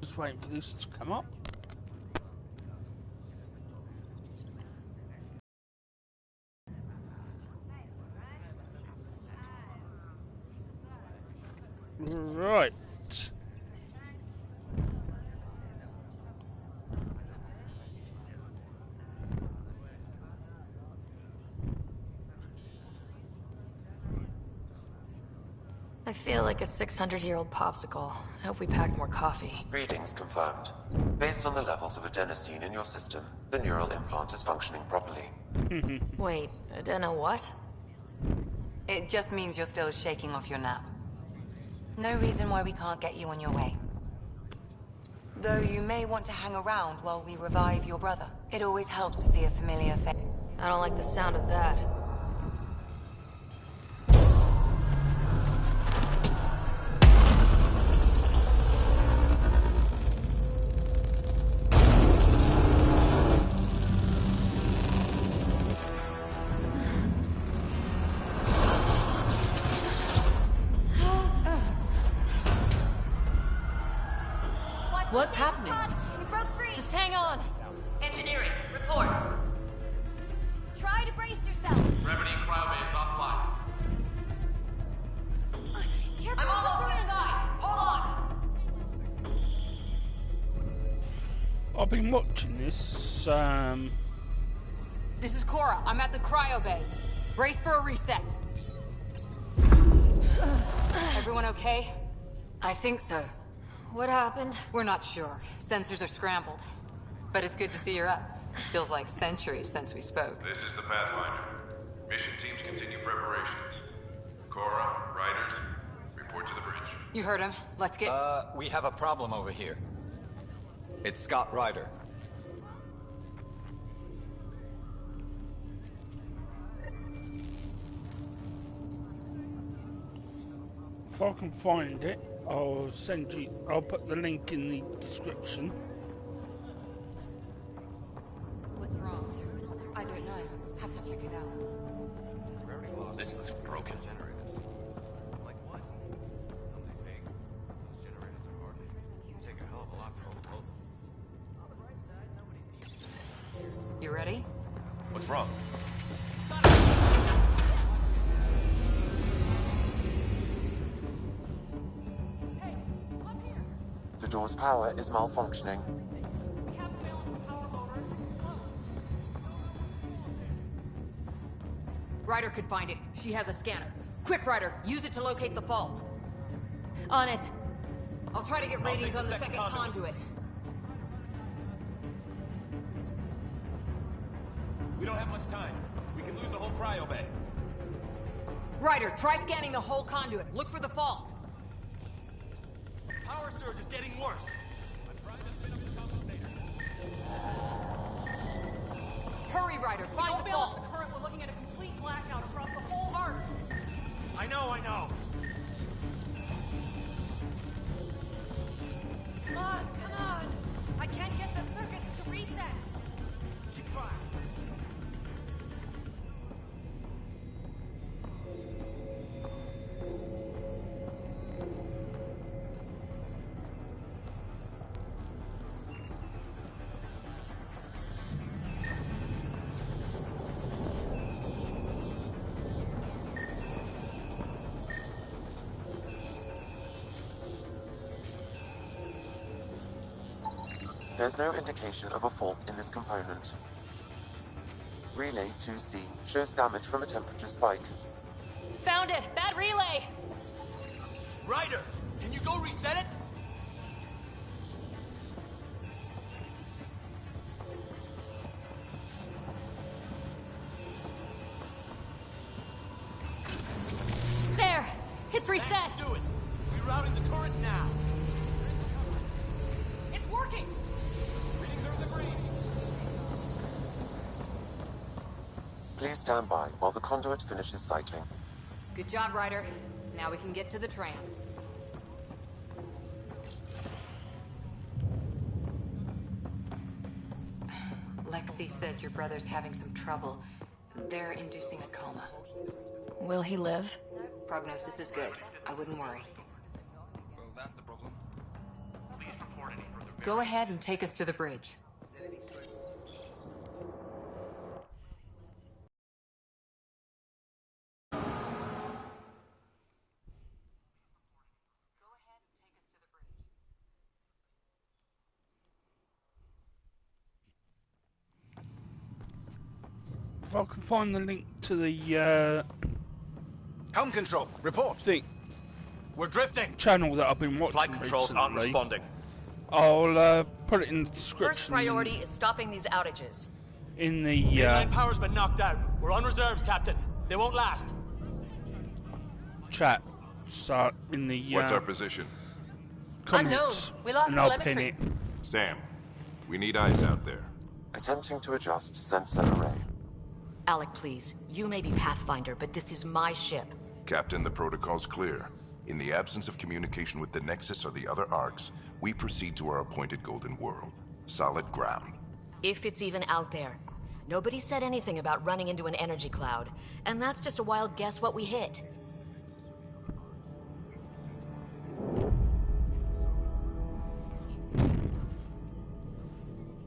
Just waiting for this to come up. Right. I feel like a 600-year-old popsicle. I hope we packed more coffee. Readings confirmed. Based on the levels of adenosine in your system, the neural implant is functioning properly. Wait, adeno what? It just means you're still shaking off your nap. No reason why we can't get you on your way. Though you may want to hang around while we revive your brother. It always helps to see a familiar face. I don't like the sound of that. What's happening? It broke free. Just hang on. Engineering, report. Try to brace yourself. Remedy cryo is offline. Careful. I'm almost inside. Hold on. I've been watching this. This is Cora. I'm at the cryo bay. Brace for a reset. Everyone okay? I think so. What happened? We're not sure. Sensors are scrambled. But it's good to see you're up. Feels like centuries since we spoke. This is the Pathfinder. Mission teams continue preparations. Cora, Riders, report to the bridge. You heard him. Let's get... We have a problem over here. It's Scott Ryder. If I can find it, I'll send you. I'll put the link in the description. What's wrong? I don't know. Have to check it out. This looks broken. Generators. Like what? Something big. Those generators are hard. Take a hell of a lot to overload them. On the bright side, nobody's used. You ready? What's wrong? The door's power is malfunctioning. Ryder could find it. She has a scanner. Quick, Ryder. Use it to locate the fault. On it. I'll try to get ratings on the second conduit. We don't have much time. We can lose the whole cryo bay. Ryder, try scanning the whole conduit. Look for the fault. Power surge is getting worse. I'm trying to spin up the compensator. Hurry, Ryder. Find the fault. We're looking at a complete blackout across the whole Earth. I know. Come on. I can't get the circuits to reset. Keep trying. There's no indication of a fault in this component. Relay 2C shows damage from a temperature spike. Found it. Bad relay. Ryder, can you go reset it? There. It's reset. Do it. Rerouting the current now. It's working. Readings are in the green. Please stand by while the conduit finishes cycling. Good job, Ryder. Now we can get to the tram. Lexi said your brother's having some trouble. They're inducing a coma. Will he live? Prognosis is good. I wouldn't worry. Well, that's the problem. Go ahead and take us to the bridge. If I can find the link to the Helm control, report. thing, We're drifting. channel that I've been watching Flight controls aren't recently, responding. I'll put it in the description. First priority is stopping these outages. In the Mainline power's been knocked out. We're on reserves, Captain. They won't last. chat. So in the What's our position? comments, Unknown. We lost and I'll pin telemetry. it. Sam, we need eyes out there. Attempting to adjust sensor array. Alec, please. You may be Pathfinder, but this is my ship. Captain, the protocol's clear. In the absence of communication with the Nexus or the other arcs, we proceed to our appointed Golden World. Solid ground. If it's even out there. Nobody said anything about running into an energy cloud. And that's just a wild guess what we hit.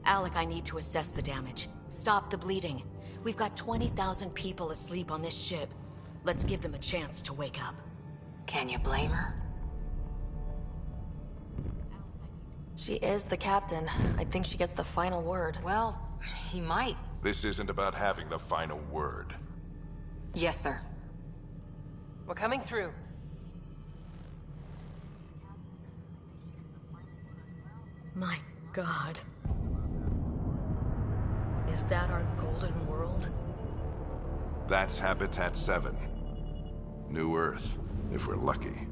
Alec, I need to assess the damage. Stop the bleeding. We've got 20,000 people asleep on this ship. Let's give them a chance to wake up. Can you blame her? She is the captain. I think she gets the final word. Well, he might. This isn't about having the final word. Yes, sir. We're coming through. My God. Is that our golden world? That's Habitat 7. New Earth, if we're lucky.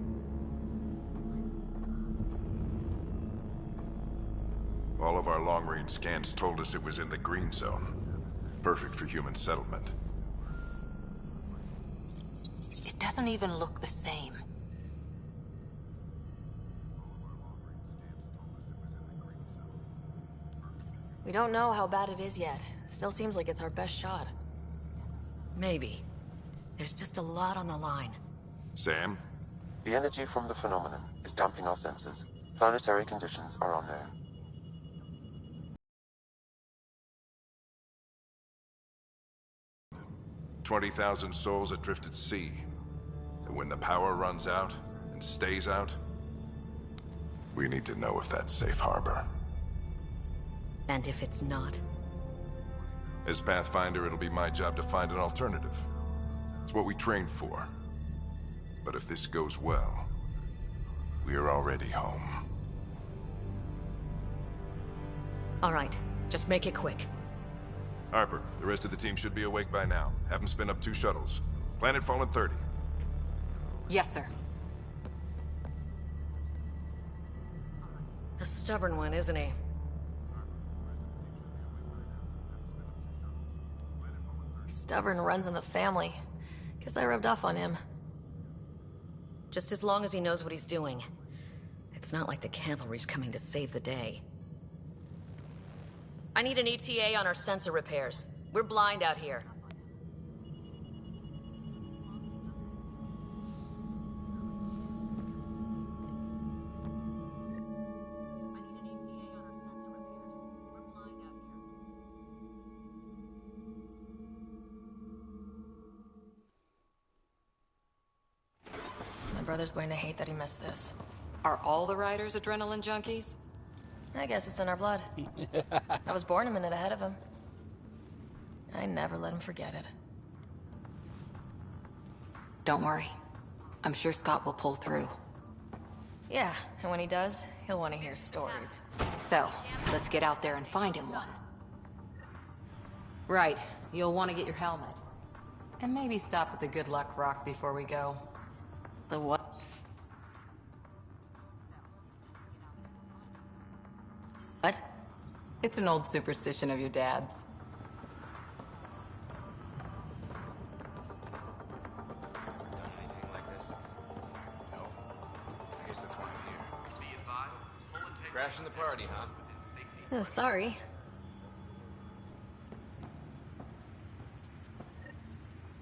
All of our long-range scans told us it was in the green zone. Perfect for human settlement. It doesn't even look the same. We don't know how bad it is yet. Still seems like it's our best shot. Maybe. There's just a lot on the line. Sam? The energy from the phenomenon is damping our sensors. Planetary conditions are unknown. $20,000 souls adrift at sea. And when the power runs out, and stays out, we need to know if that's safe harbor. And if it's not? As Pathfinder, it'll be my job to find an alternative. It's what we trained for. But if this goes well, we are already home. All right, just make it quick. Harper, the rest of the team should be awake by now. Have them spin up 2 shuttles. Planet Fallen 30. Yes, sir. A stubborn one, isn't he? Stubborn runs in the family. Guess I rubbed off on him. Just as long as he knows what he's doing. It's not like the cavalry's coming to save the day. I need an ETA on our sensor repairs. We're blind out here. My brother's going to hate that he missed this. Are all the riders adrenaline junkies? I guess it's in our blood. I was born a minute ahead of him. I never let him forget it. Don't worry. I'm sure Scott will pull through. Yeah, and when he does, he'll want to hear stories. So, let's get out there and find him one. Right, you'll want to get your helmet. And maybe stop at the Good Luck Rock before we go. The what? What? It's an old superstition of your dad's. Done anything like this? No. I guess that's why I'm here. Crashing the party, huh? Sorry.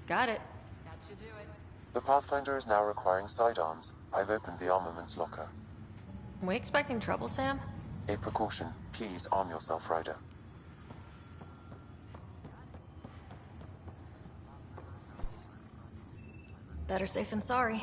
Got it. That should do it. The Pathfinder is now requiring sidearms. I've opened the armaments locker. Are we expecting trouble, Sam? A precaution. Please arm yourself, Ryder. Better safe than sorry.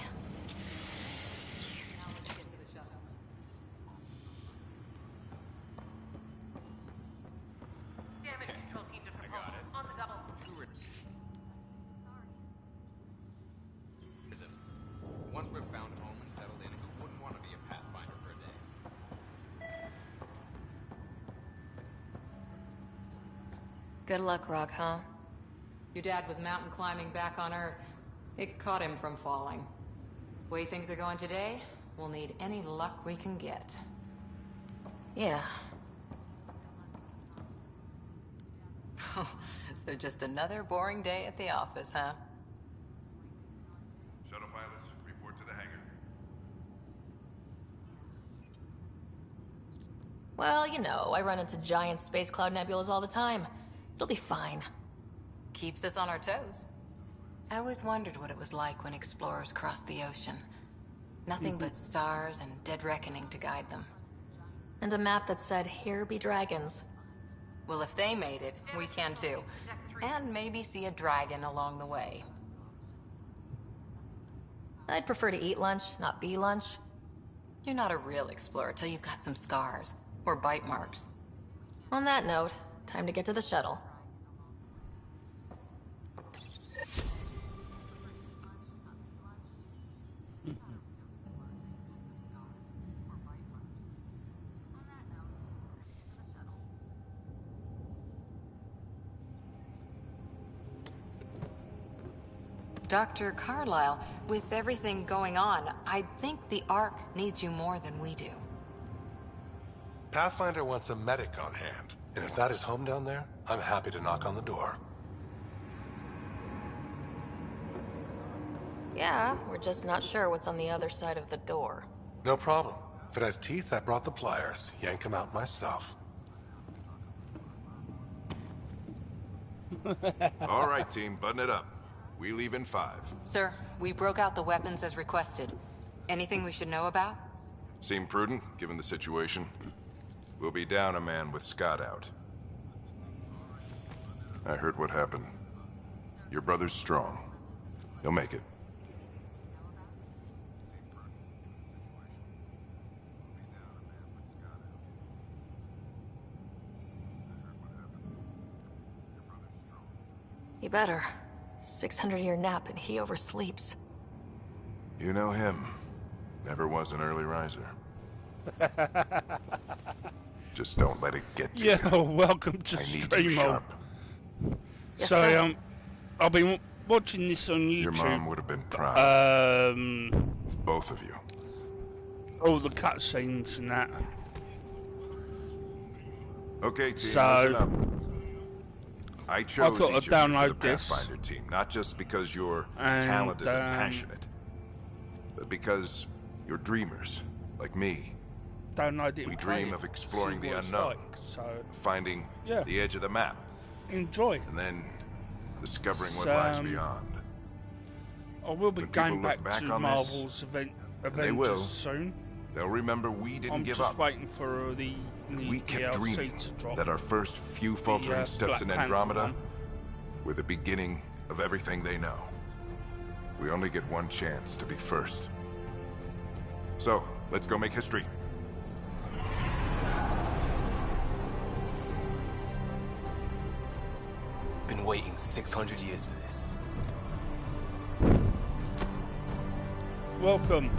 Once we've found home and settled in, who wouldn't want to be a Pathfinder for a day? Good luck, Rock, huh? Your dad was mountain climbing back on Earth. It caught him from falling. Way things are going today, we'll need any luck we can get. Yeah. So just another boring day at the office, huh? Shuttle pilots, report to the hangar. Well, you know, I run into giant space cloud nebulas all the time. It'll be fine. Keeps us on our toes. I always wondered what it was like when explorers crossed the ocean. Nothing but stars and dead reckoning to guide them. And a map that said, "Here be dragons." Well, if they made it, we can too. And maybe see a dragon along the way. I'd prefer to eat lunch, not be lunch. You're not a real explorer till you've got some scars. Or bite marks. On that note, time to get to the shuttle. Dr. Carlyle, with everything going on, I think the Ark needs you more than we do. Pathfinder wants a medic on hand, and if that is home down there, I'm happy to knock on the door. Yeah, we're just not sure what's on the other side of the door. No problem. If it has teeth, I brought the pliers. Yank them out myself. All right, team, button it up. We leave in 5. Sir, we broke out the weapons as requested. Anything we should know about? Seem prudent, given the situation. We'll be down a man with Scott out. I heard what happened. Your brother's strong. He'll make it. He better. 600-year nap and he oversleeps. You know him. Never was an early riser. Just don't let it get to you. Yeah, welcome to I need you Stream sharp. Yes, So, sir. I've been watching this on YouTube. Your mom would have been proud. Of both of you. All the cutscenes and that. Okay, team, So, listen up. I chose thought I'd each of you for the download this. Pathfinder team, not just because you're And, talented and passionate, but because you're dreamers, like me. Download it. We and play dream it, of exploring see the what it's unknown, like. So, finding yeah. the edge of the map, enjoy. and then discovering what So, lies beyond. I will be When people going look back to back on Marvel's they will. Avengers soon. They'll remember we didn't I'm give just up. waiting for the We kept DLC dreaming to drop. that our first few faltering steps Black in Panther Andromeda one. were the beginning of everything they know. We only get one chance to be first. So, let's go make history. Been waiting 600 years for this. Welcome.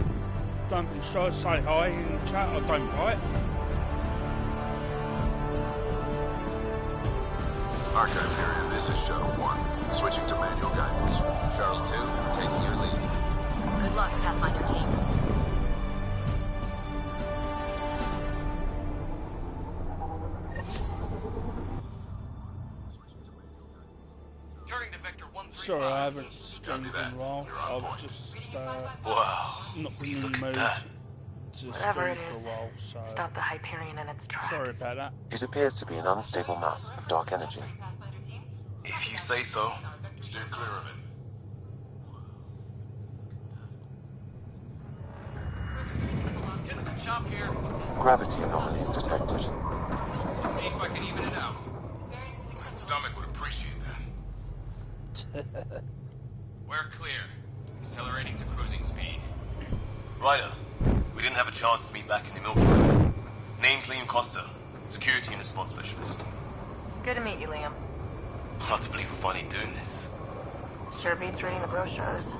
Don't be shy to say hi in the chat. I don't bite. Archive area, this is Shuttle 1. Switching to manual guidance. Shuttle 2, taking your lead. Good luck, Pathfinder team. Turning to Vector 135. Sorry, I haven't streamed in a while. I've just Wow. not been in the mood to Whatever stream it for is, a while. So stop the Hyperion in its tracks. sorry about that. It appears to be an unstable mass of dark energy. If you say so. Steer clear of it. Getting some chop here. Gravity anomalies detected. We're clear. Accelerating to cruising speed. Ryder, we didn't have a chance to meet back in the Milky Way. Name's Liam Costa, security and response specialist. Good to meet you, Liam. Hard to believe we're finally doing this. Sure beats reading the brochures.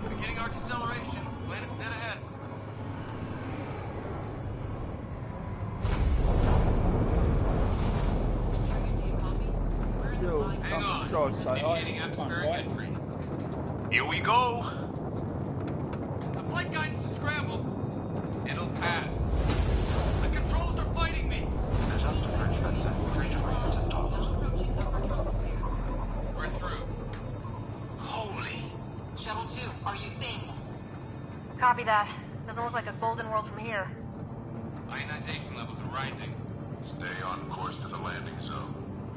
Beginning our deceleration. Planet's dead ahead. Yo, Hang on. sure, so Initiating atmospheric entry. Here we go. The flight guidance is scrambled. It'll pass. The controls are fighting me. Adjust approach vector 3 degrees to start. We're through. Holy. Shuttle 2, are you seeing this? Copy that. Doesn't look like a golden world from here. Ionization levels are rising. Stay on course to the landing zone.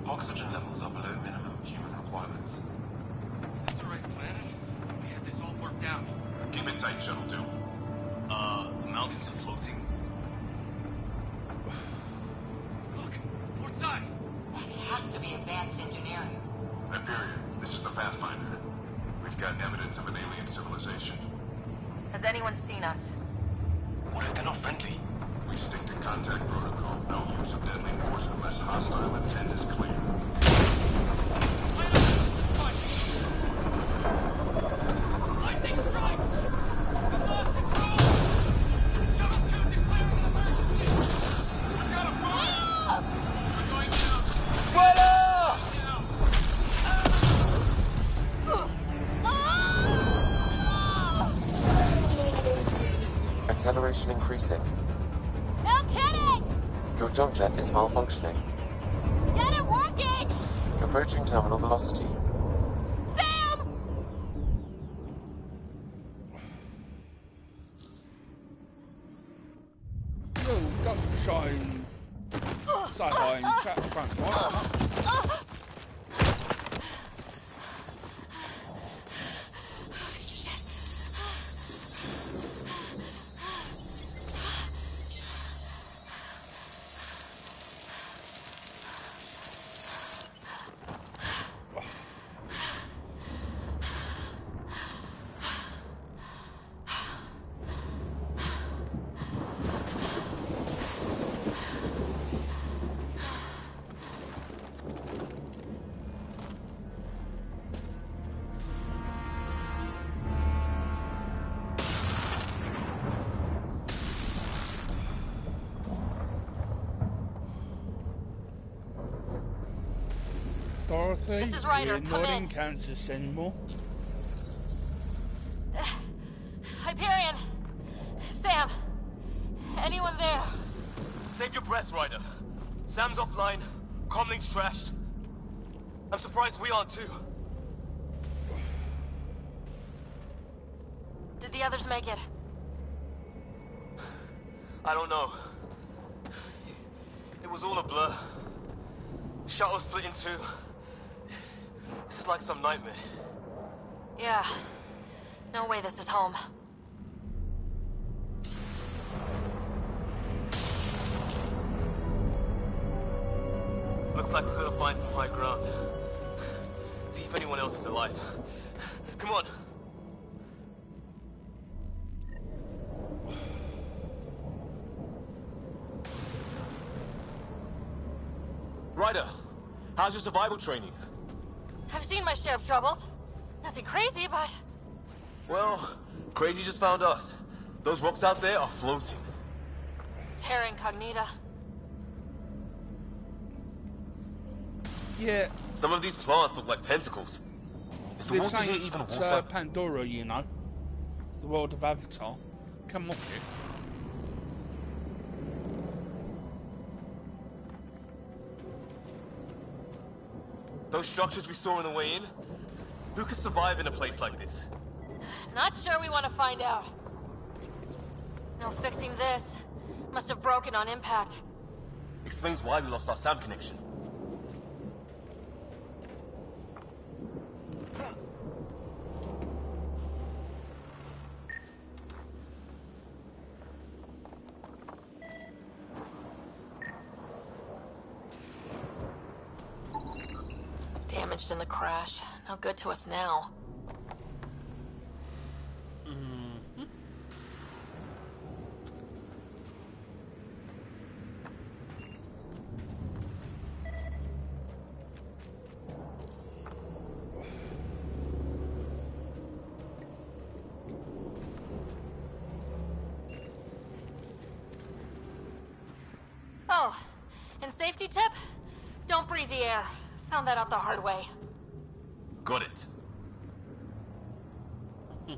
Oxygen levels are below minimum human requirements. Is this the right planet? We had this all worked out. Keep it tight, Shuttle 2. The mountains are floating. Look, port side. That has to be advanced engineering. Hyperion, this is the Pathfinder. We've got evidence of an alien civilization. Has anyone seen us? What if they're not friendly? We stick to contact protocol. No use of deadly force unless hostile intent is clear. I take strike! We lost control! Shuttle 2 declaring an emergency! I've got a problem! We're going down! Acceleration increasing. No kidding! Your jump jet is malfunctioning. Get it working! Approaching terminal velocity. Sam! Yo, don't shine. Say hi in chat front, right? Dorothy, This is Ryder, we're come not in. in Kansas anymore. Hyperion! Sam! Anyone there? Save your breath, Ryder. Sam's offline. Comlink's trashed. I'm surprised we aren't too. Did the others make it? I don't know. It was all a blur. Shuttle split in two. This is like some nightmare. Yeah. No way this is home. Looks like we're gonna find some high ground. See if anyone else is alive. Come on. Ryder, how's your survival training? I've seen my share of troubles. Nothing crazy, but... Well, Crazy just found us. Those rocks out there are floating. Terra Incognita. Yeah. Some of these plants look like tentacles. Is the water here even water? Pandora, you know. The world of Avatar. Come off it. Those structures we saw on the way in? Who could survive in a place like this? Not sure we want to find out. No fixing this. Must have broken on impact. Explains why we lost our sound connection. damaged in the crash. No good to us now. Oh, and safety tip? Don't breathe the air. Found that out the hard way. Got it. You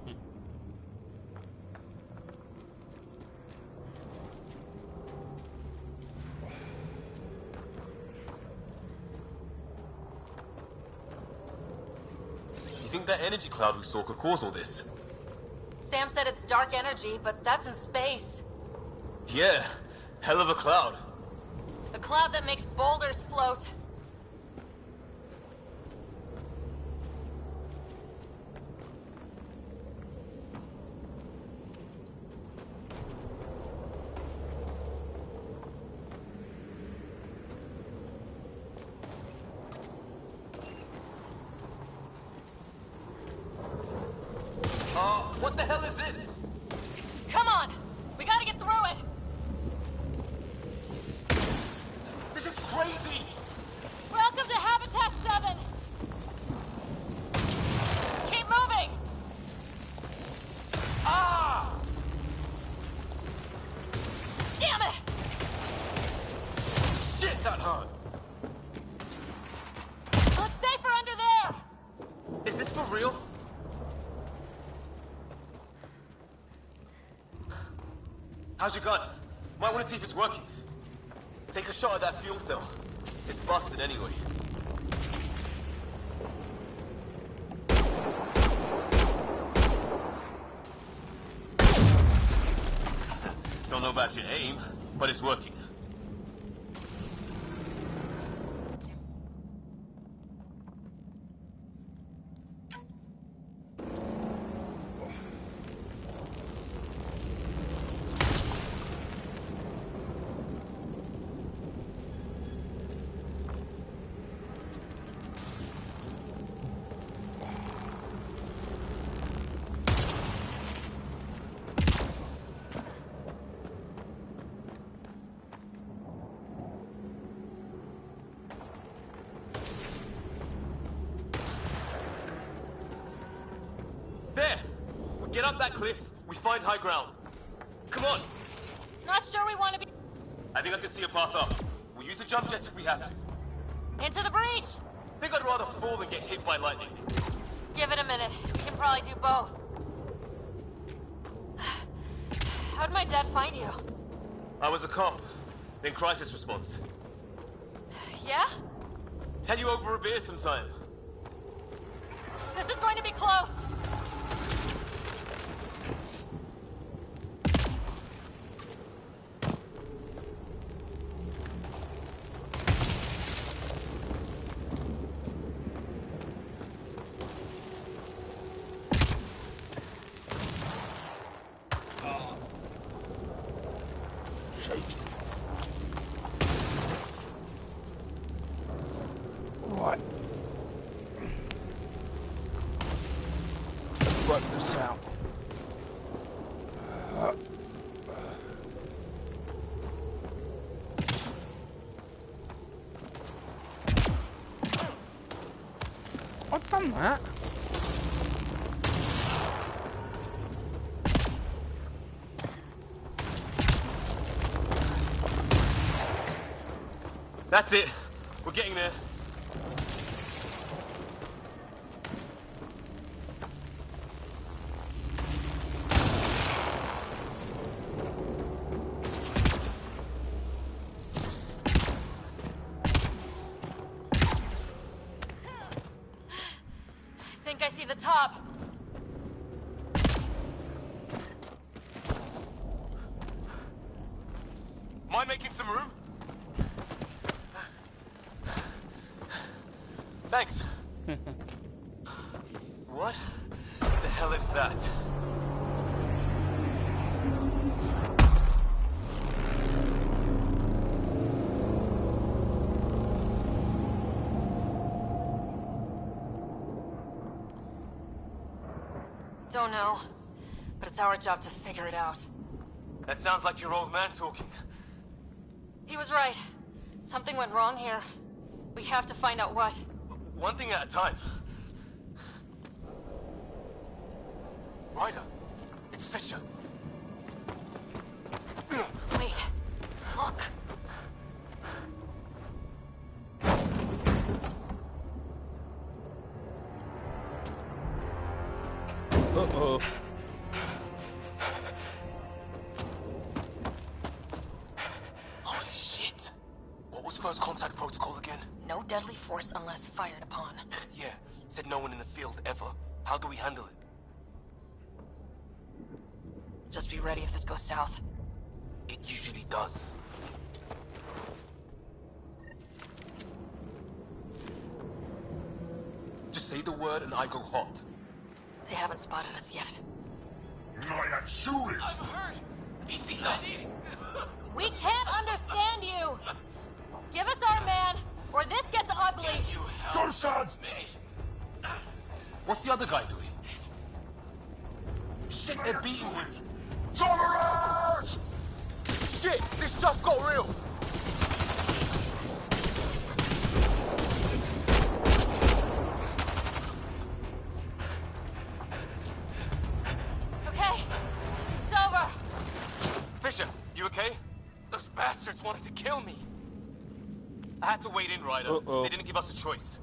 think that energy cloud we saw could cause all this? Sam said it's dark energy, but that's in space. Yeah, hell of a cloud. A cloud that makes boulders float. What the hell is this? Come on! We gotta get through it! This is crazy! Welcome to Habitat 7! Keep moving! Ah! Damn it! Shit, that hurt! Looks safer under there! Is this for real? How's your gun? Might want to see if it's working. Take a shot at that fuel cell. It's busted anyway. Don't know about your aim, but it's working. There! We get up that cliff, we find high ground. Come on! Not sure we want to be... I think I can see a path up. We'll use the jump jets if we have to. Into the breach! Think I'd rather fall than get hit by lightning. Give it a minute. We can probably do both. How'd my dad find you? I was a cop, then crisis response. Yeah? Tell you over a beer sometime. This is going to be close. Right. Let's work this out. I've done that. That's it. We're getting there. Think I see the top. Mind making some room? Thanks. What the hell is that? Don't know. But it's our job to figure it out. That sounds like your old man talking. He was right. Something went wrong here. We have to find out what. One thing at a time. Ryder, it's Fisher. Wait. Look. Uh-oh. Holy shit! What was first contact protocol again? No deadly force unless fired upon. Yeah, said no one in the field ever. How do we handle it? Just be ready if this goes south. It usually does. Just say the word and I go hot. They haven't spotted us yet. Not shoot it! I'm hurt! He sees us! We can't understand you! Give us our man, or this gets ugly! Can you help Go, son! me? What's the other guy doing? Shit, they're beating him! Tolerance! Shit, this just got real! Okay, it's over! Fisher, you okay? Those bastards wanted to kill me. I had to wait in, Ryder. Uh-oh. They didn't give us a choice.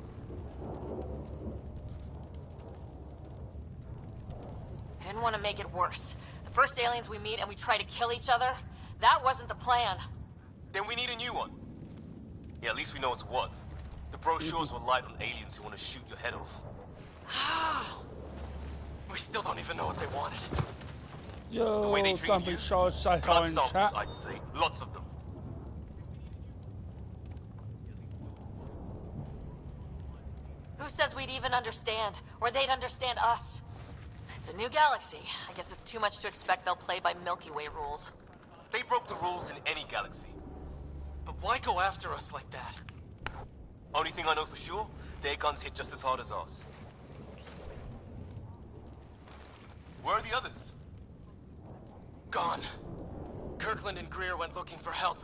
I didn't want to make it worse. The first aliens we meet and we try to kill each other, that wasn't the plan. Then we need a new one. Yeah, at least we know it's what. The brochures were light on aliens who want to shoot your head off. We still don't even know what they wanted. The way they Yo, treated don't be you, shy, say hi blood in samples, chat. I'd say. Lots of them. Who says we'd even understand? Or they'd understand us? It's a new galaxy. I guess it's too much to expect they'll play by Milky Way rules. They broke the rules in any galaxy. But why go after us like that? Only thing I know for sure, their guns hit just as hard as ours. Where are the others? Gone. Kirkland and Greer went looking for help.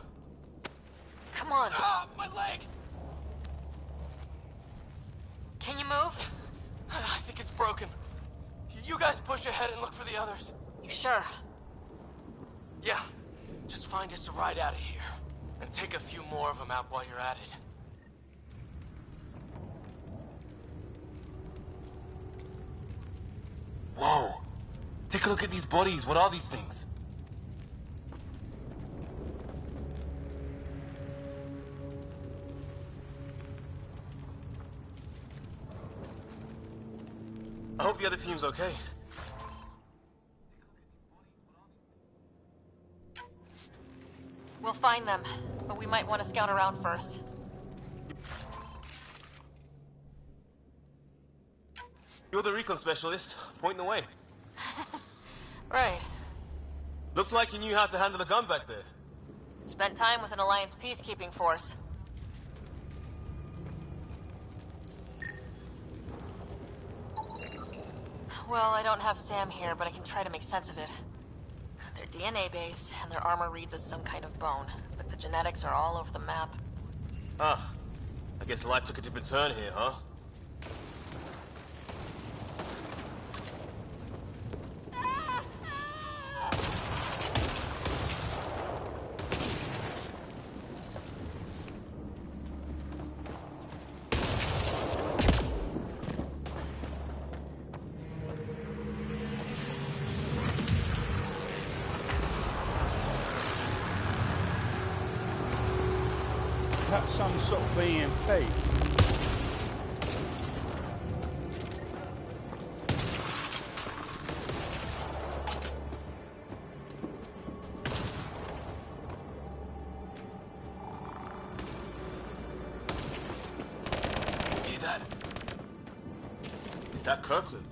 Come on. Ah, my leg! Can you move? I think it's broken. You guys push ahead and look for the others. You sure? Yeah. Just find us a ride out of here. And take a few more of them out while you're at it. Whoa. Take a look at these bodies. What are these things? I hope the other team's okay. We'll find them, but we might want to scout around first. You're the recon specialist. Point the way. Right. Looks like you knew how to handle a gun back there. Spent time with an Alliance peacekeeping force. Well, I don't have Sam here, but I can try to make sense of it. They're DNA-based, and their armor reads as some kind of bone, but the genetics are all over the map. Ah, I guess life took a different turn here, huh? That's some sort of EMP. Hear that? Is that Kirkland?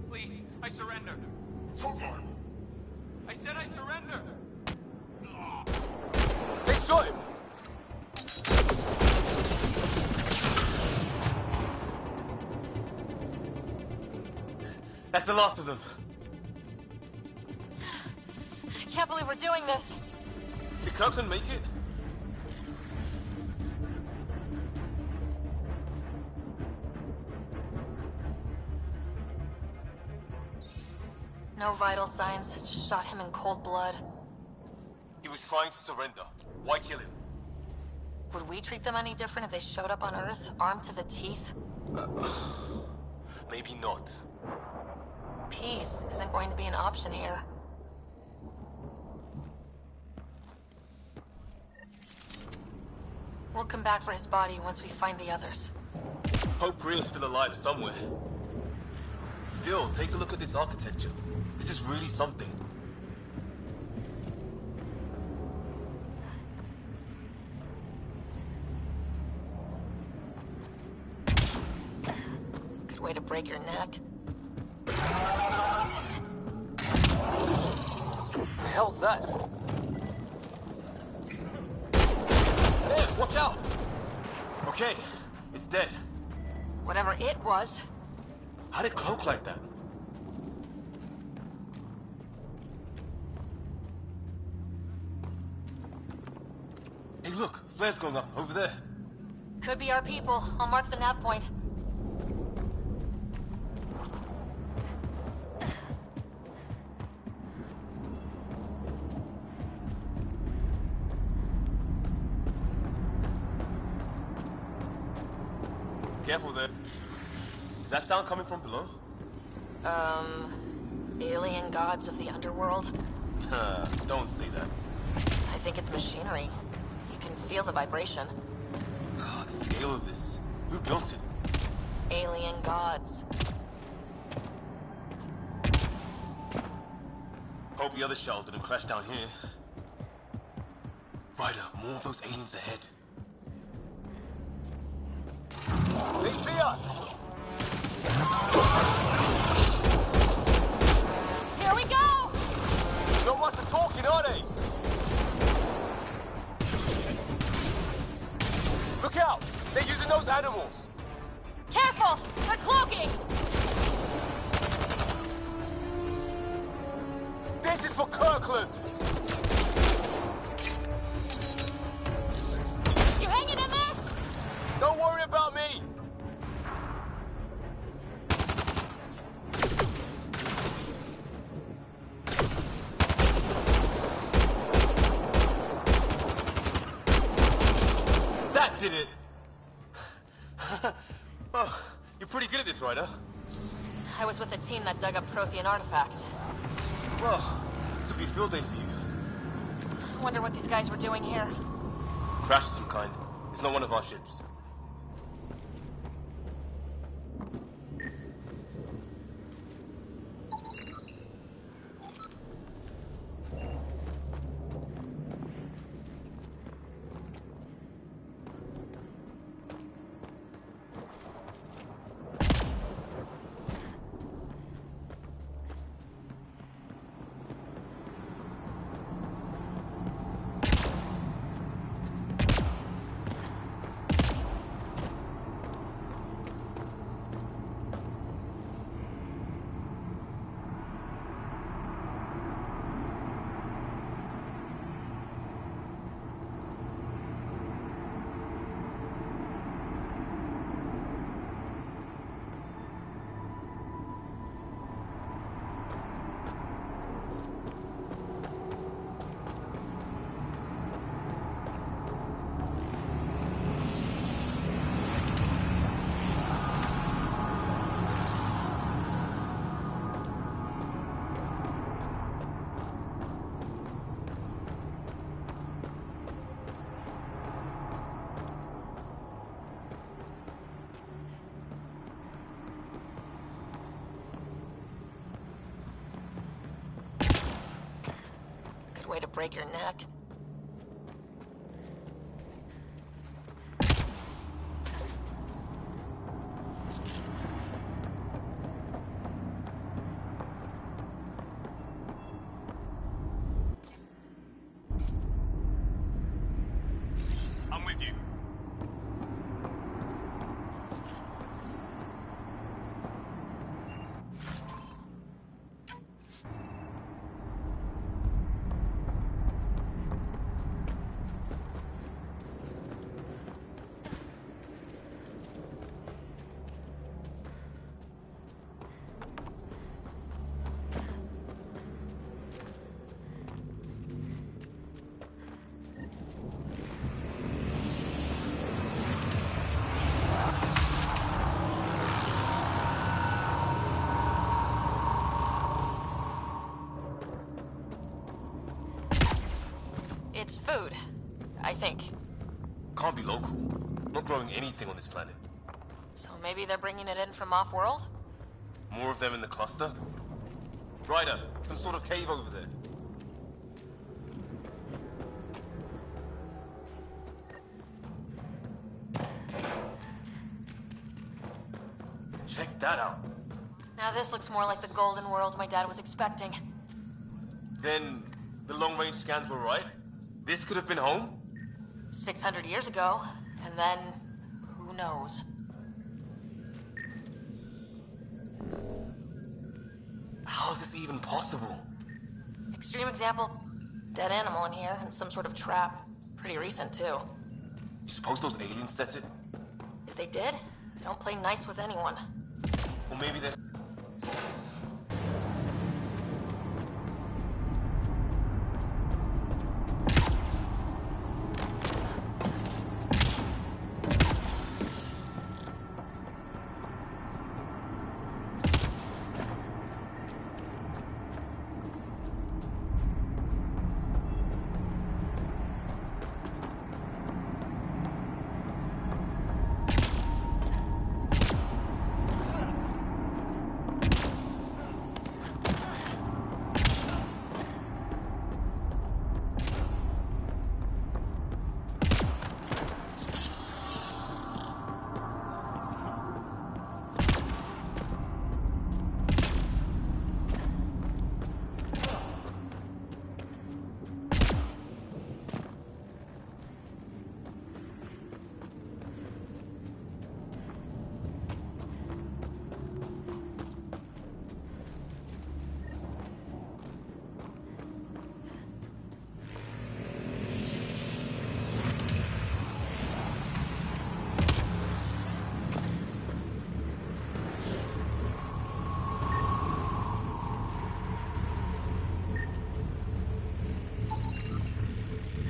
Please, I surrender. I said I surrender. They shot him! That's the last of them. I can't believe we're doing this. Did Kirkland make it? No vital signs, just shot him in cold blood. He was trying to surrender. Why kill him? Would we treat them any different if they showed up on Earth, armed to the teeth? Maybe not. Peace isn't going to be an option here. We'll come back for his body once we find the others. Hope Greer's still alive somewhere. Still, take a look at this architecture. This is really something. Good way to break your neck. The hell's that? There, watch out! Okay, it's dead. Whatever it was. How'd it cloak like that? Hey look, flare's going up, over there. Could be our people. I'll mark the nav point. Careful there. Is that sound coming from below? Alien gods of the underworld? Don't say that. I think it's machinery. You can feel the vibration. God, the scale of this. Who built it? Alien gods. Hope the other shuttle didn't crash down here. Ryder, more of those aliens ahead. They see us! Here we go! No one's talking, are they? Look out! They're using those animals! Careful! They're cloaking! This is for Kirkland! You hanging in there? Don't worry about me! That did it! Oh, you're pretty good at this, Ryder. I was with a team that dug up Prothean artifacts. Well, this will be field day for you. I wonder what these guys were doing here. Trash of some kind. It's not one of our ships. Way to break your neck. I'm with you. food. I think. Can't be local. Not growing anything on this planet. So maybe they're bringing it in from off-world? More of them in the cluster? Ryder, some sort of cave over there. Check that out. Now this looks more like the golden world my dad was expecting. Then, the long-range scans were right? This could have been home? 600 years ago, and then... who knows? How is this even possible? Extreme example, dead animal in here, and some sort of trap. Pretty recent, too. You suppose those aliens set it? If they did, they don't play nice with anyone. Or maybe they're...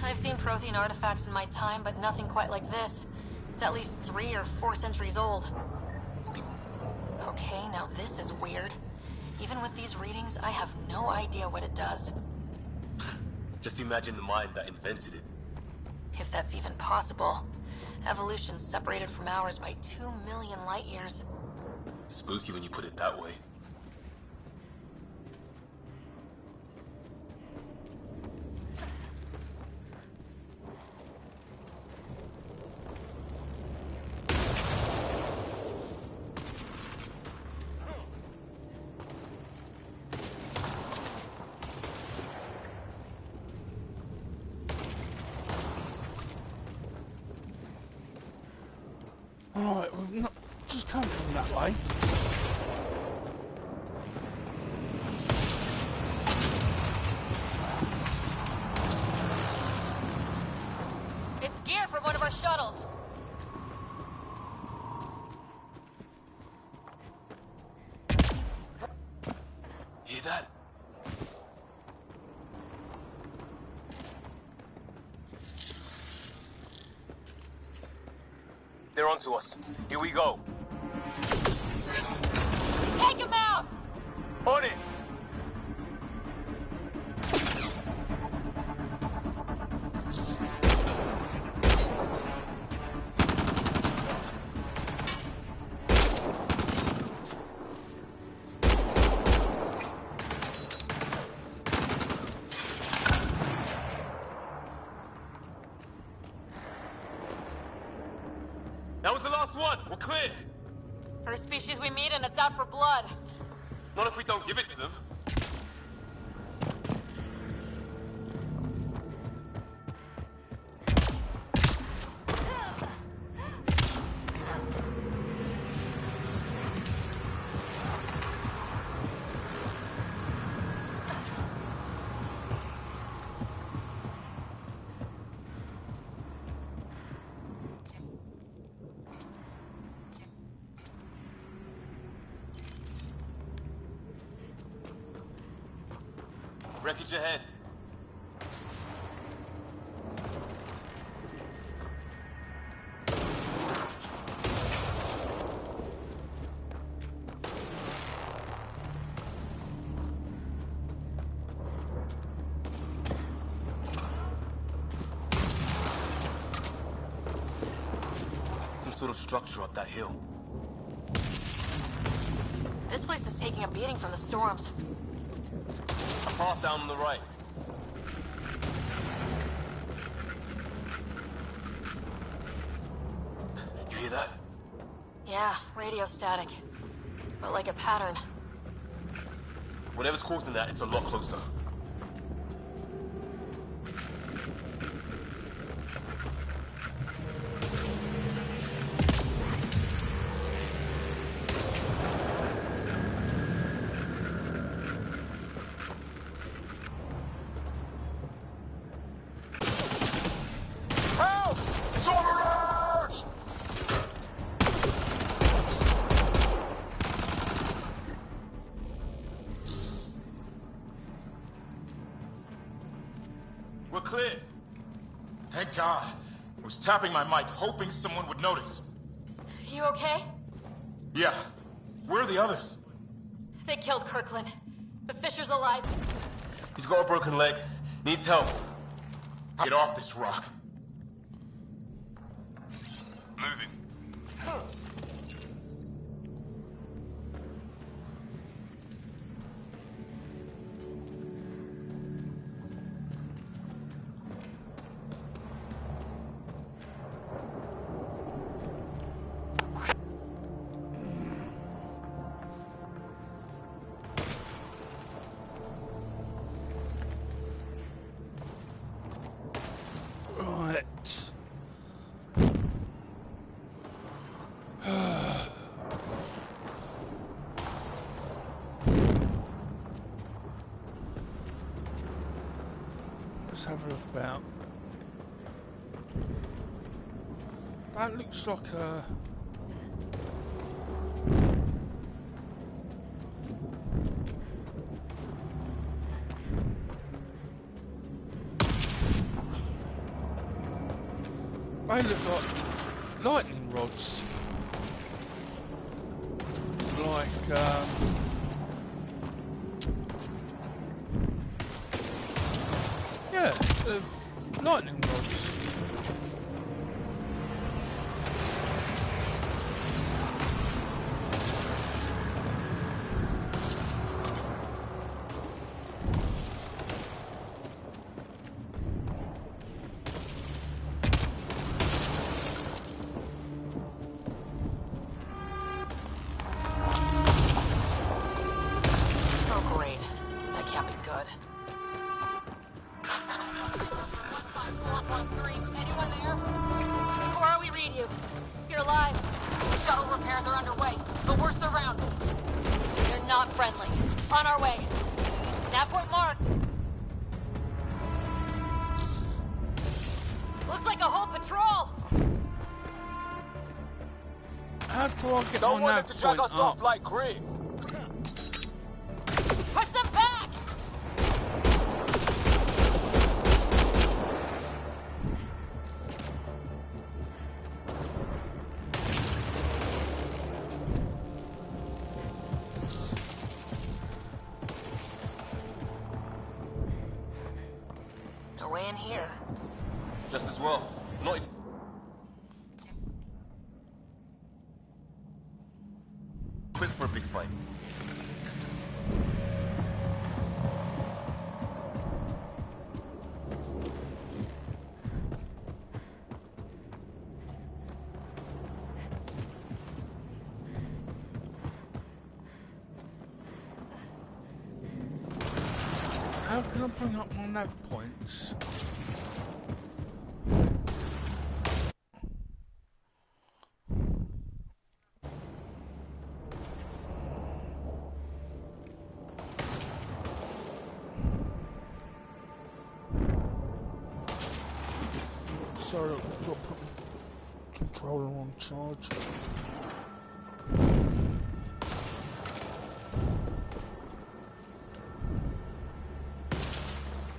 I've seen Prothean artifacts in my time, but nothing quite like this. It's at least 3 or 4 centuries old. Okay, now this is weird. Even with these readings, I have no idea what it does. Just imagine the mind that invented it. If that's even possible. Evolution's separated from ours by 2 million light years. Spooky when you put it that way. Alright, we've not just come from that way. It's gear from one of our shuttles. Hear that? They're onto us. Here we go. Take him out! On it! That was the last one. We're clear. First species we meet and it's out for blood. Not if we don't give it to them. Wreckage ahead. sort of structure up that hill. This place is taking a beating from the storms. A path down on the right. You hear that? Yeah, radio static. But like a pattern. Whatever's causing that, it's a lot closer. Help! It's on the roads! We're clear. Thank God. I was tapping my mic, hoping someone would notice. You okay? Yeah. Where are the others? They killed Kirkland. But Fisher's alive. He's got a broken leg. Needs help. Get off this rock. Moving. Right. Let's have a look about. That looks like a... They look like lightning rods. Like, yeah, lightning rods. Oh, great. That can't be good. Anyone there? Cora, we read you. You're alive. Shuttle repairs are underway, but we're surrounded. They're not friendly. On our way. Navport marked. Looks like a whole patrol. How do I get Don't my want nav them to drag point us off up? like grid. Push them back! No way in here. Just as well. Not even... Quick for a big fight. How can I bring up my nav points? Sorry, I've got to put the controller on charge.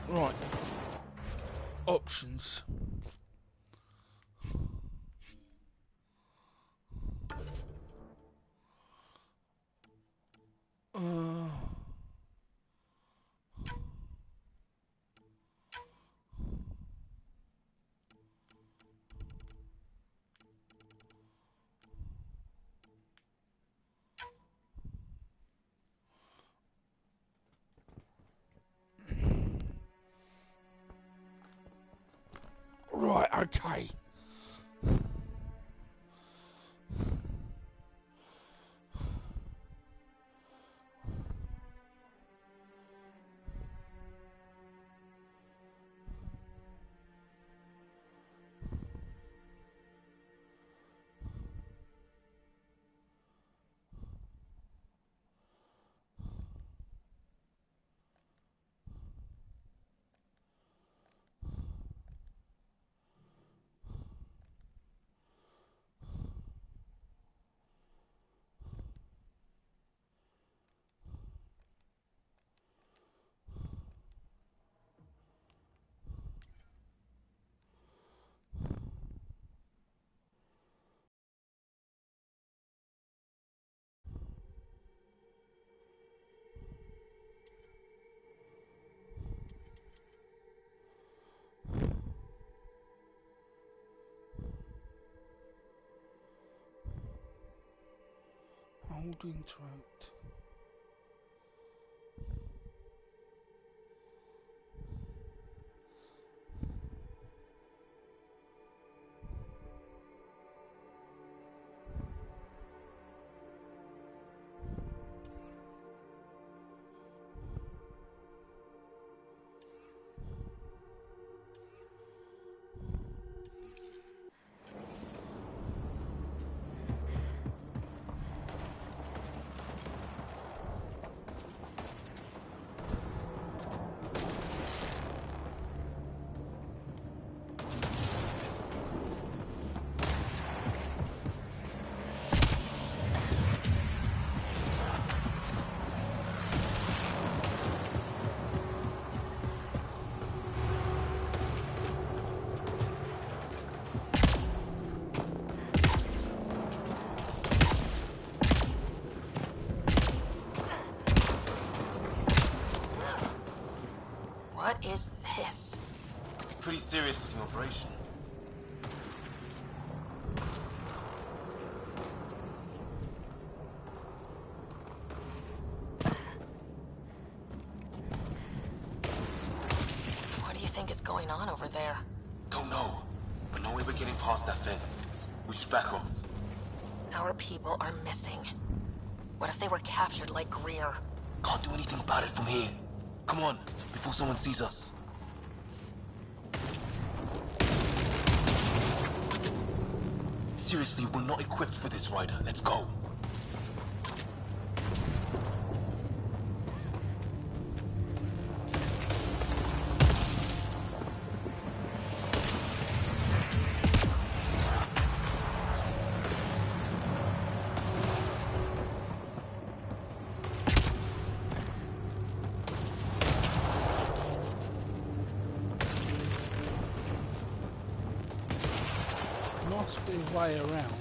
Right. Options. Okay. Holding throat. What is this? Pretty serious looking operation. What do you think is going on over there? Don't know. But no way we're getting past that fence. We just back off. Our people are missing. What if they were captured like Greer? Can't do anything about it from here. Come on, before someone sees us. Seriously, we're not equipped for this, Ryder. Let's go. Must be a way around.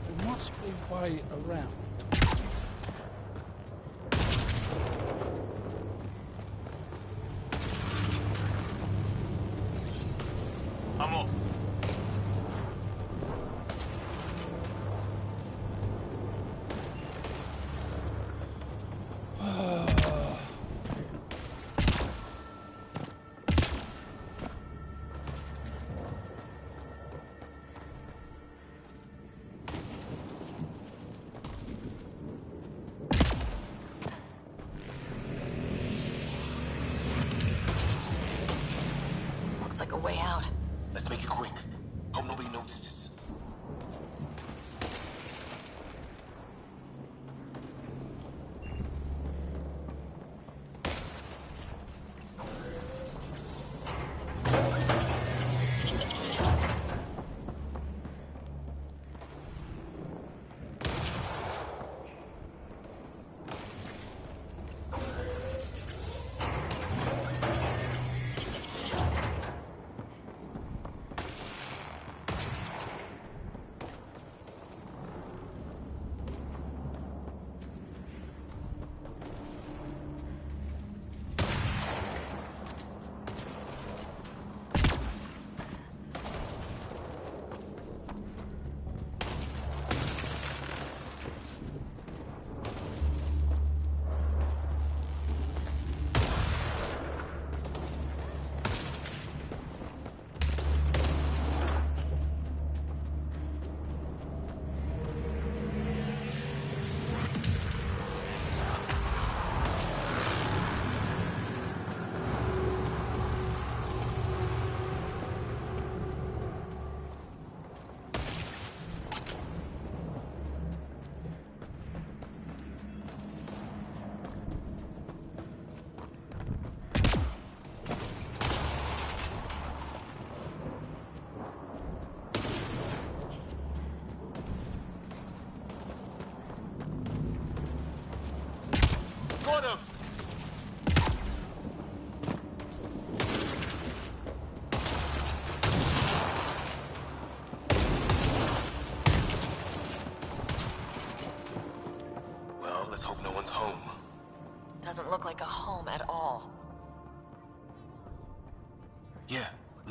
There must be a way around. I'm off. Looks like a way out. Let's make it quick. Hope nobody notices.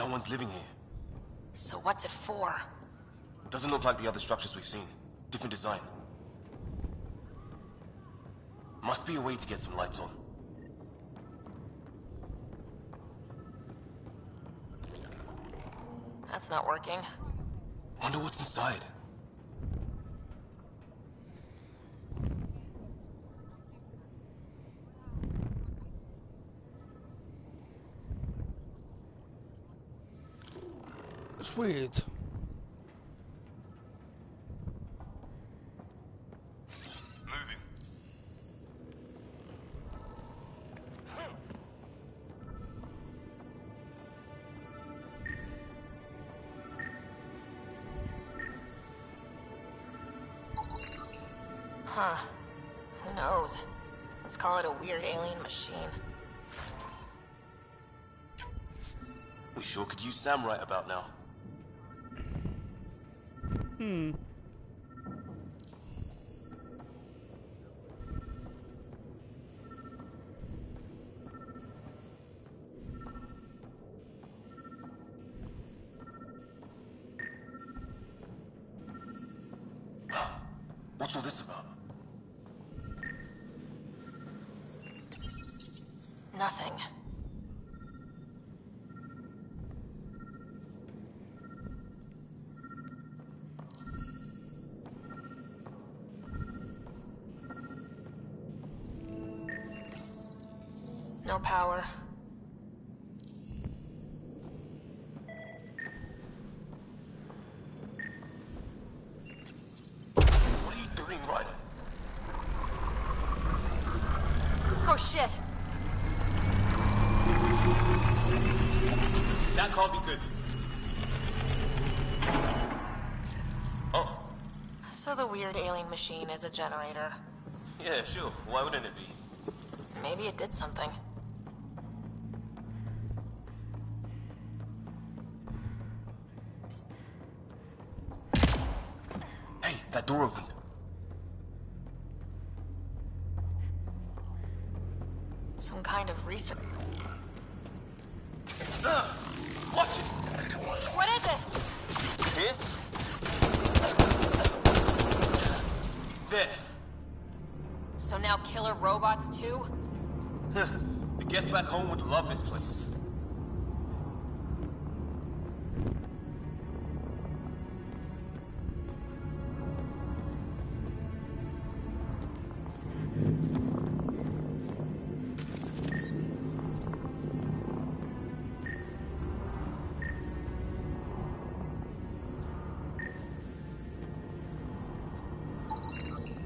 No one's living here. So what's it for? Doesn't look like the other structures we've seen. Different design. Must be a way to get some lights on. That's not working. Wonder what's inside. It's weird. Moving. Huh. Who knows? Let's call it a weird alien machine. We sure could use Sam right about now. What's all this about? Nothing. No power. What are you doing, Ryder? Oh shit! That can't be good. Oh. So the weird alien machine is a generator. Yeah, sure. Why wouldn't it be? Maybe it did something. Hey, that door opened. Some kind of research. Watch it! What is it? This? There. So now killer robots too? The Geth back home would love this place.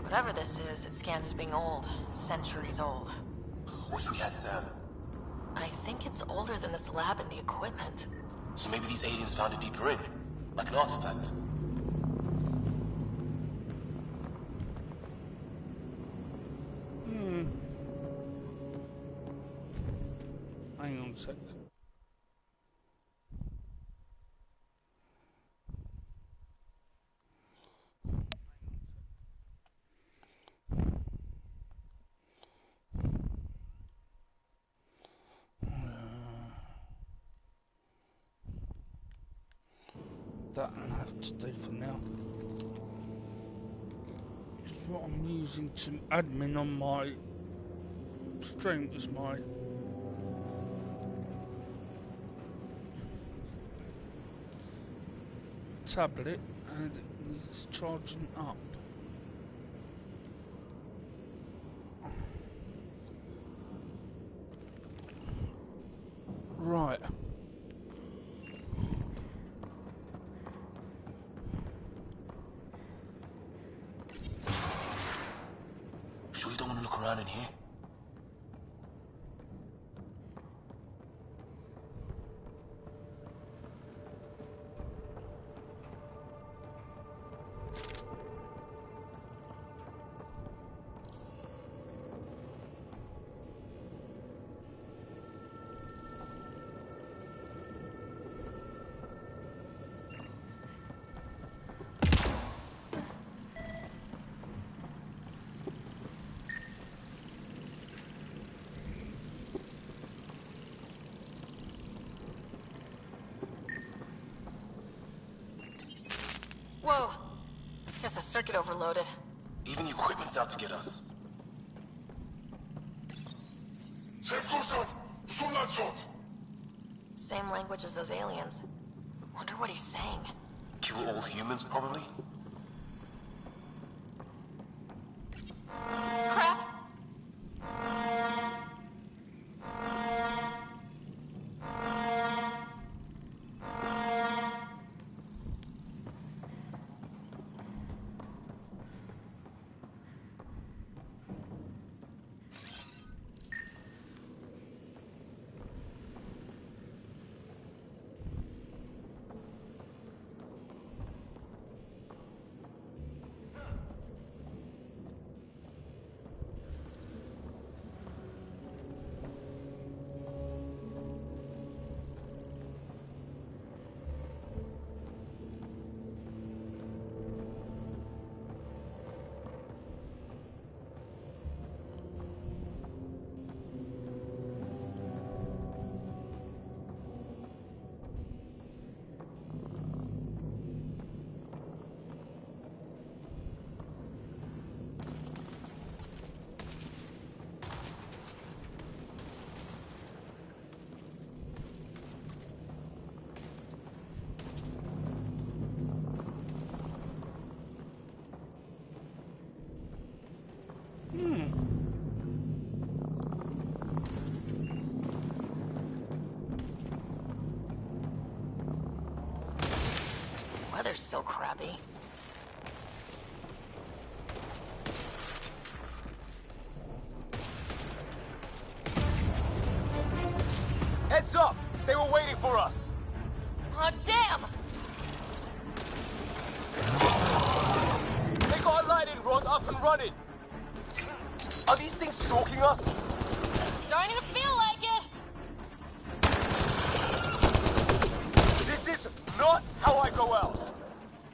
Whatever this is, it scans as being old. Centuries old. Wish we had Sam. I think it's older than this lab and the equipment. So maybe these aliens found it deeper in, like an artifact. Hang on a sec. That'll have to do for now. Just what I'm using to admin on my stream is my tablet, and it needs charging up. Right. Sure you don't want to look around in here? Whoa. Guess the circuit overloaded. Even the equipment's out to get us. Same language as those aliens. Wonder what he's saying. Kill all humans, probably? Crap! Weather's still crappy. Heads up! They were waiting for us! Oh, damn! They got a lightning rod up and running! Are these things stalking us? Starting to feel like it! This is not how I go out!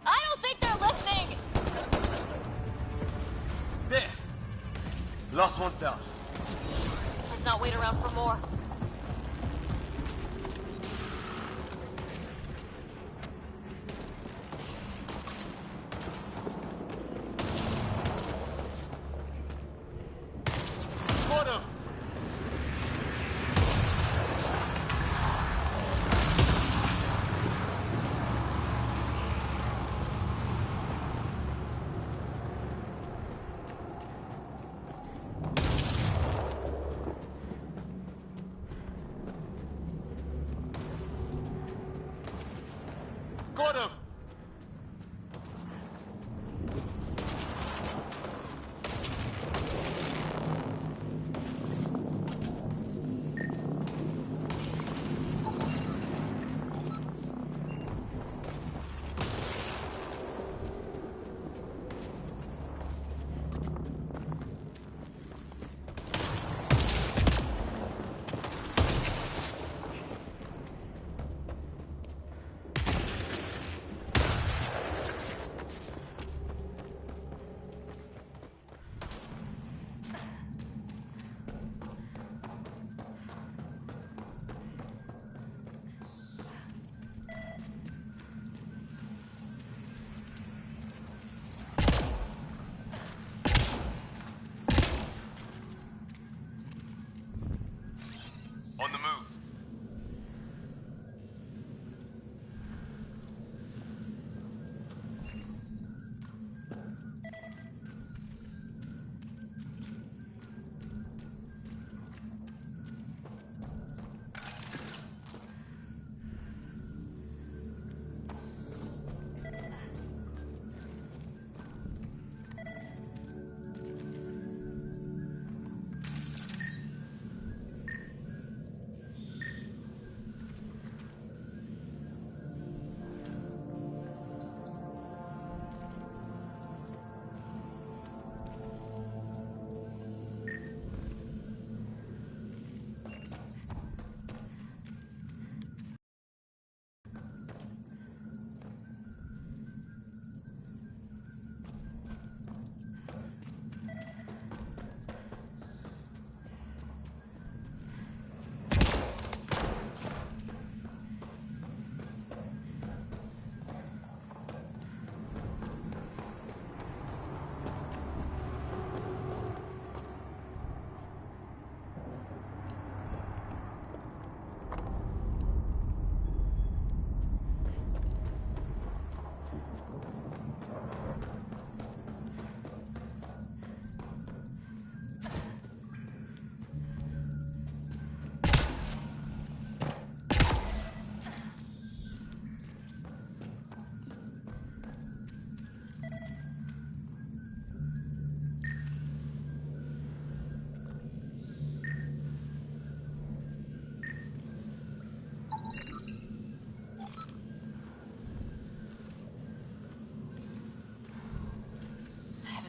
I don't think they're listening! There! Last one's down. Let's not wait around for more. Got him!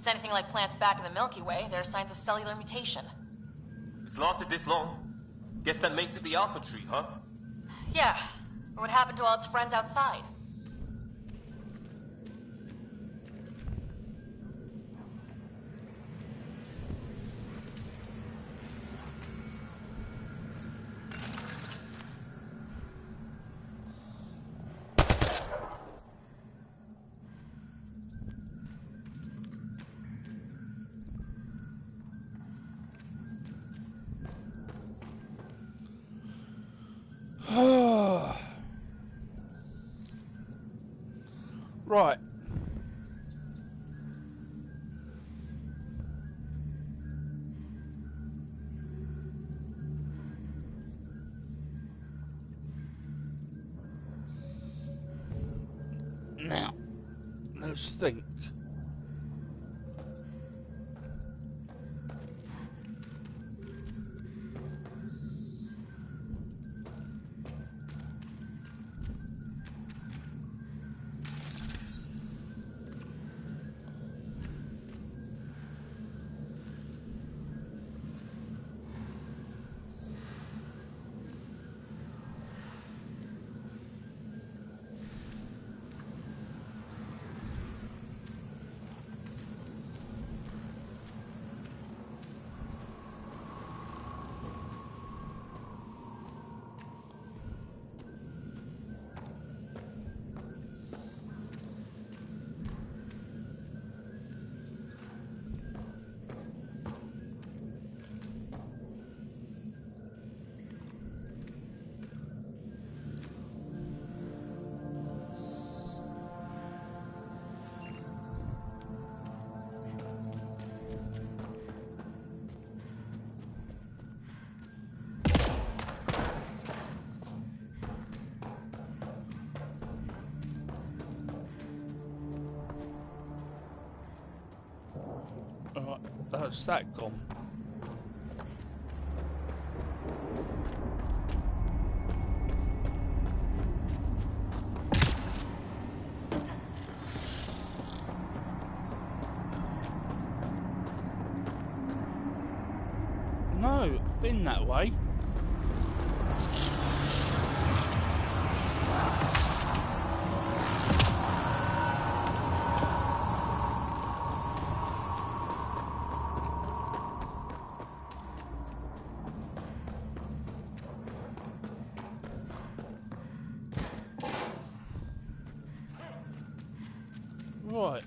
it's anything like plants back in the Milky Way, there are signs of cellular mutation. It's lasted this long. Guess that makes it the Alpha Tree, huh? Yeah. Or what happened to all its friends outside? Right. Now, let's think. That's that gone. No, been that way. Right.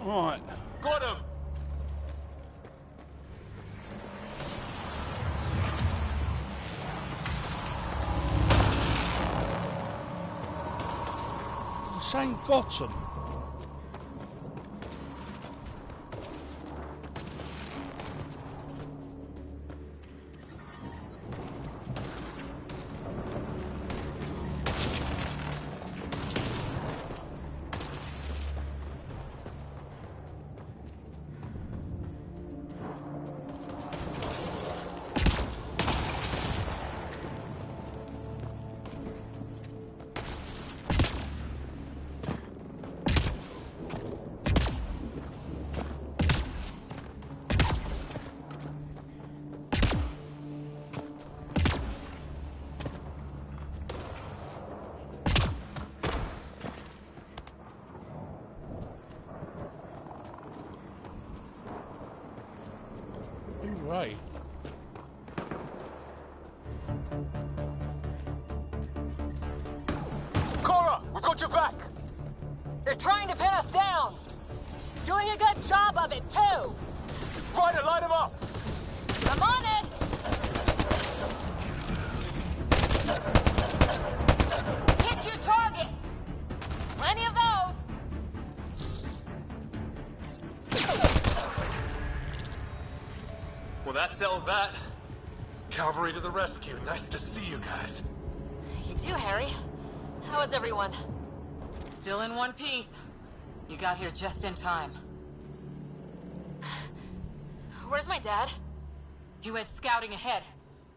Right. Got him! You saying got him? Right. Cora, we got your back! They're trying to pin us down! Doing a good job of it, too! Ryder, line him up! I'm on it! Hit your targets! Plenty of those! Well, that settled that. Cavalry to the rescue. Nice to see you guys. You too, Harry. How is everyone? Still in one piece. You got here just in time. Where's my dad? He went scouting ahead,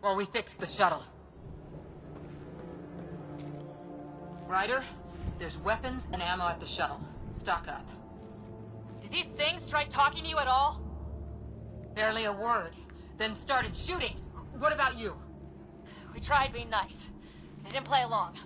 while we fixed the shuttle. Ryder, there's weapons and ammo at the shuttle. Stock up. Did these things try talking to you at all? Barely a word, then started shooting. What about you? We tried being nice. They didn't play along.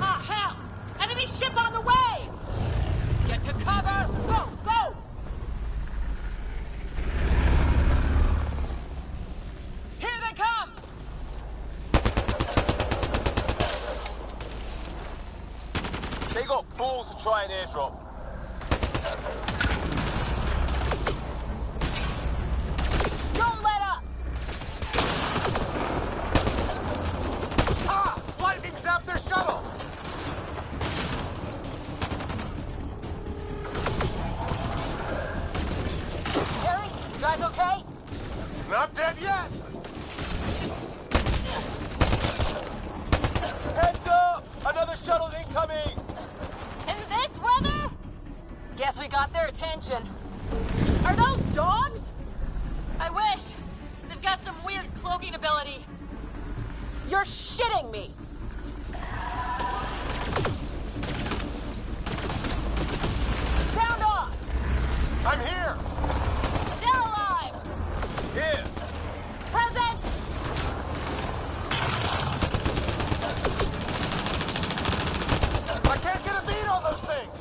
Ah, hell! Enemy ship on the way! Get to cover! Go! Go! Here they come! They got balls to try an airdrop. Don't let up! Ah! Lightning zapped their shuttle! Harry, you guys okay? Not dead yet! Heads up! Another shuttle incoming! In this weather? Guess we got their attention. Are those dogs? I wish. They've got some weird cloaking ability. You're shitting me! Sound off! I'm here! Still alive! Here! Present! I can't get a beat on those things!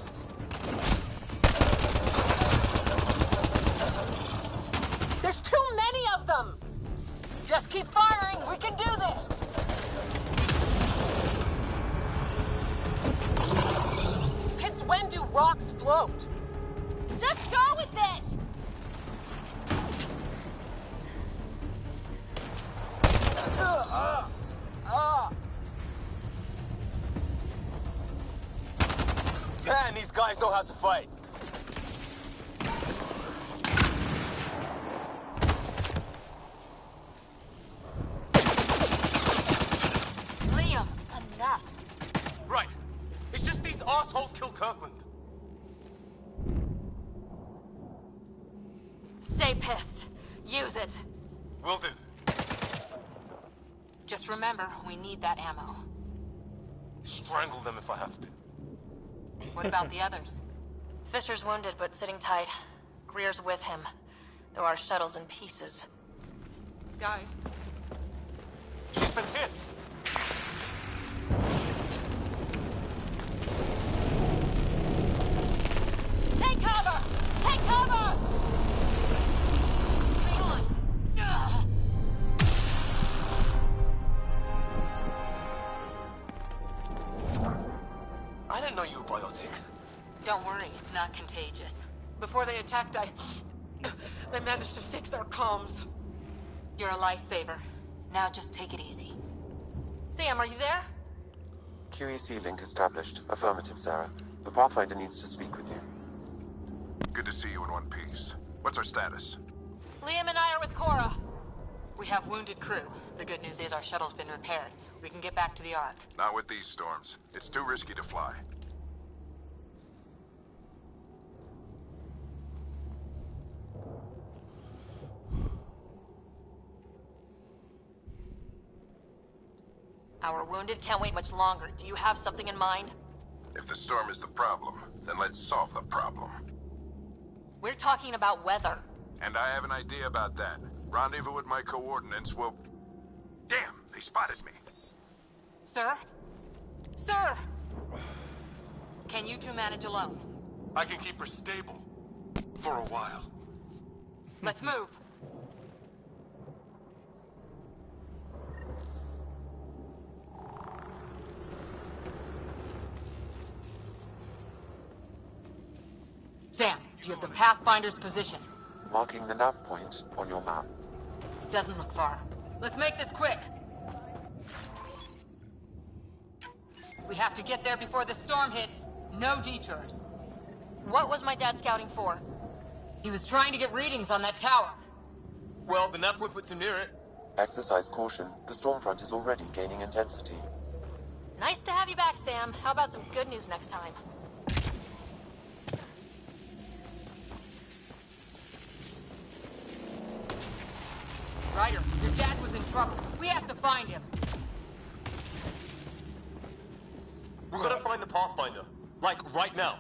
There's too many of them! Just keep firing, we can do this! Since when do rocks float? Just go with it! Man, these guys know how to fight. Liam, enough. Right. It's just these assholes killed Kirkland. Stay pissed. Use it. Will do. Just remember, we need that ammo. Strangle them if I have to. What about the others? Fisher's wounded, but sitting tight. Greer's with him, though our shuttle's in pieces. Guys. She's been hit. Take cover! Take cover! Ugh. I didn't know you were biotic. Don't worry, it's not contagious. Before they attacked, I managed to fix our comms. You're a lifesaver. Now just take it easy. Sam, are you there? QEC link established. Affirmative, Sarah. The Pathfinder needs to speak with you. Good to see you in one piece. What's our status? Liam and I are with Cora. We have wounded crew. The good news is our shuttle's been repaired. We can get back to the Ark. Not with these storms. It's too risky to fly. Our wounded can't wait much longer. Do you have something in mind? If the storm is the problem, then let's solve the problem. We're talking about weather. And I have an idea about that. Rendezvous with my coordinates will... Damn, they spotted me. Sir? Sir! Can you two manage alone? I can keep her stable. For a while. Let's move. Sam, do you have the Pathfinder's position? Marking the nav point on your map. Doesn't look far. Let's make this quick. We have to get there before the storm hits. No detours. What was my dad scouting for? He was trying to get readings on that tower. Well, the nav point puts him near it. Exercise caution. The storm front is already gaining intensity. Nice to have you back, Sam. How about some good news next time? Ryder, your dad was in trouble. We have to find him. We're gonna find the Pathfinder. Like, right now.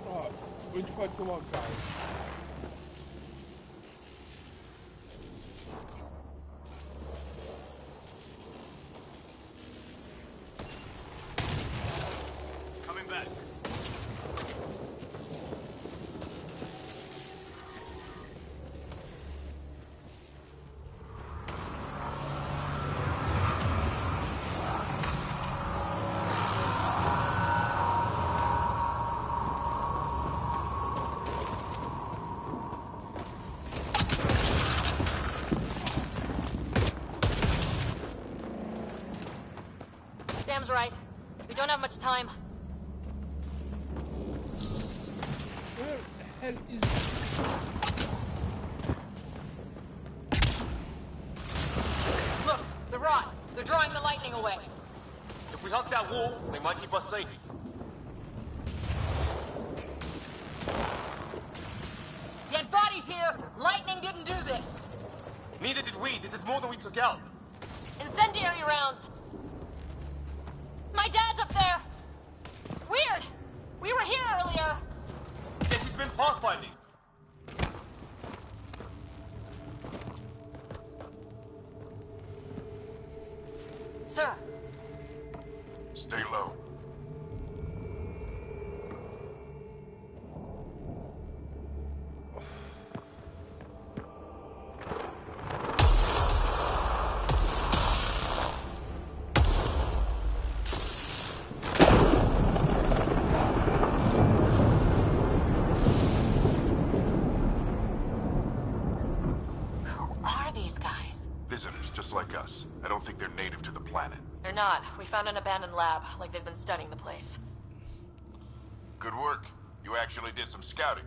Right, which way do I go? Coming back. Sam's right. We don't have much time. Where the hell is... Look, the rods. They're drawing the lightning away. If we hug that wall, they might keep us safe. Dead bodies here! Lightning didn't do this! Neither did we. This is more than we took out. Incendiary rounds! My dad's up there! Weird! We were here earlier! Guess he's been pathfinding. Sir! Stay low. Like us. I don't think they're native to the planet. They're not. We found an abandoned lab, like they've been studying the place. Good work. You actually did some scouting.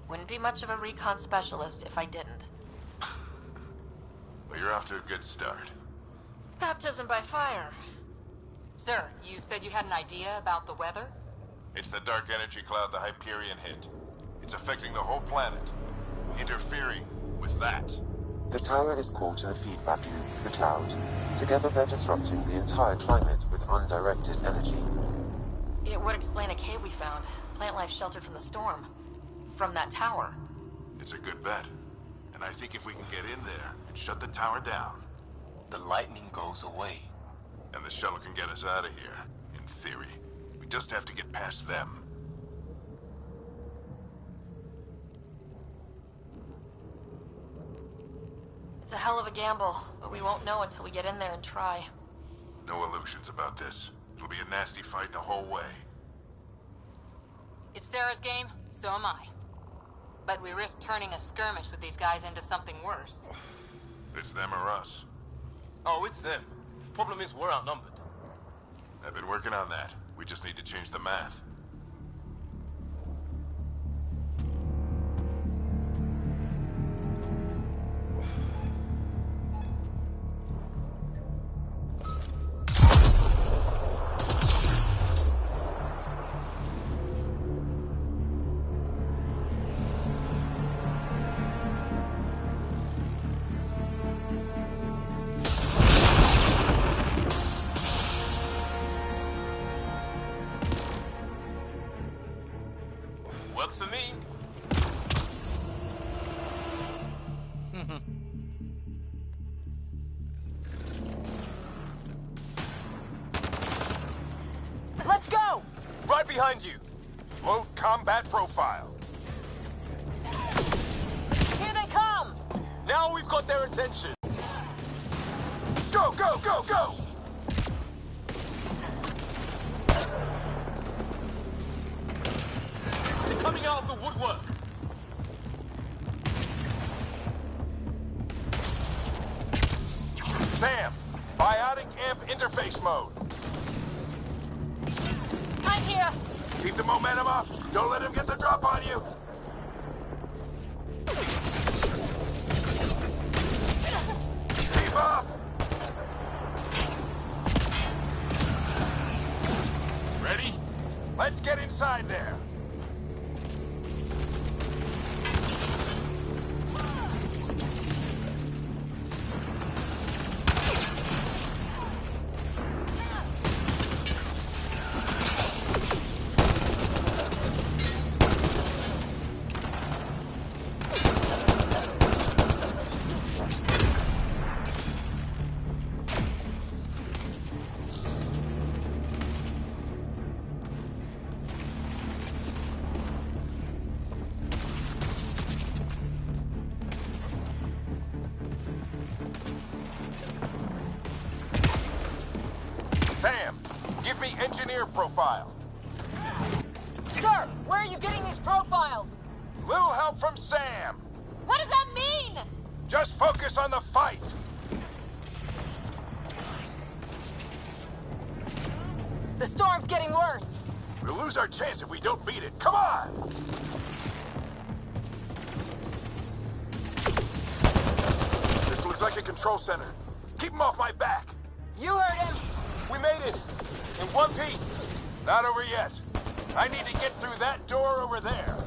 Wouldn't be much of a recon specialist if I didn't. Well, you're off to a good start. Baptism by fire. Sir, you said you had an idea about the weather? It's the dark energy cloud the Hyperion hit. It's affecting the whole planet, interfering with that. The tower is caught in a feedback loop, the cloud. Together they're disrupting the entire climate with undirected energy. It would explain a cave we found. Plant life sheltered from the storm. From that tower. It's a good bet. And I think if we can get in there and shut the tower down... the lightning goes away. And the shuttle can get us out of here, in theory. We just have to get past them. It's a hell of a gamble, but we won't know until we get in there and try. No illusions about this. It'll be a nasty fight the whole way. If Sarah's game, so am I. But we risk turning a skirmish with these guys into something worse. It's them or us. Oh, it's them. Problem is, we're outnumbered. I've been working on that. We just need to change the math. Works for me. Load combat profile. Here they come! Now we've got their attention. Go, go, go, go! They're coming out of the woodwork. Sam, biotic amp interface mode. I'm here. Keep the momentum up. Don't let him get the drop on you. Keep up. Ready? Let's get inside there. Sam, give me engineer profile. Sir, where are you getting these profiles? Little help from Sam. What does that mean? Just focus on the fight. The storm's getting worse. We'll lose our chance if we don't beat it. Come on! This looks like a control center. Keep him off my back. You heard him. We made it. In one piece. Not over yet. I need to get through that door over there.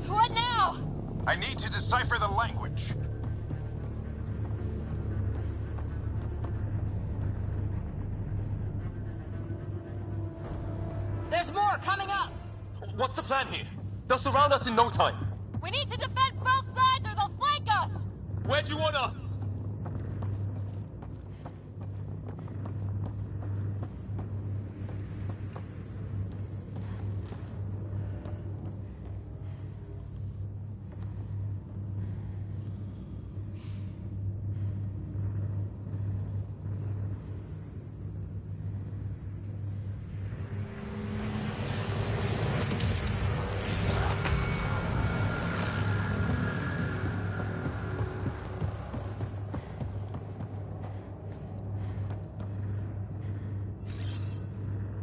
What now? I need to decipher the language. There's more coming up. What's the plan here? They'll surround us in no time. We need to defend both sides or they'll flank us. Where do you want us?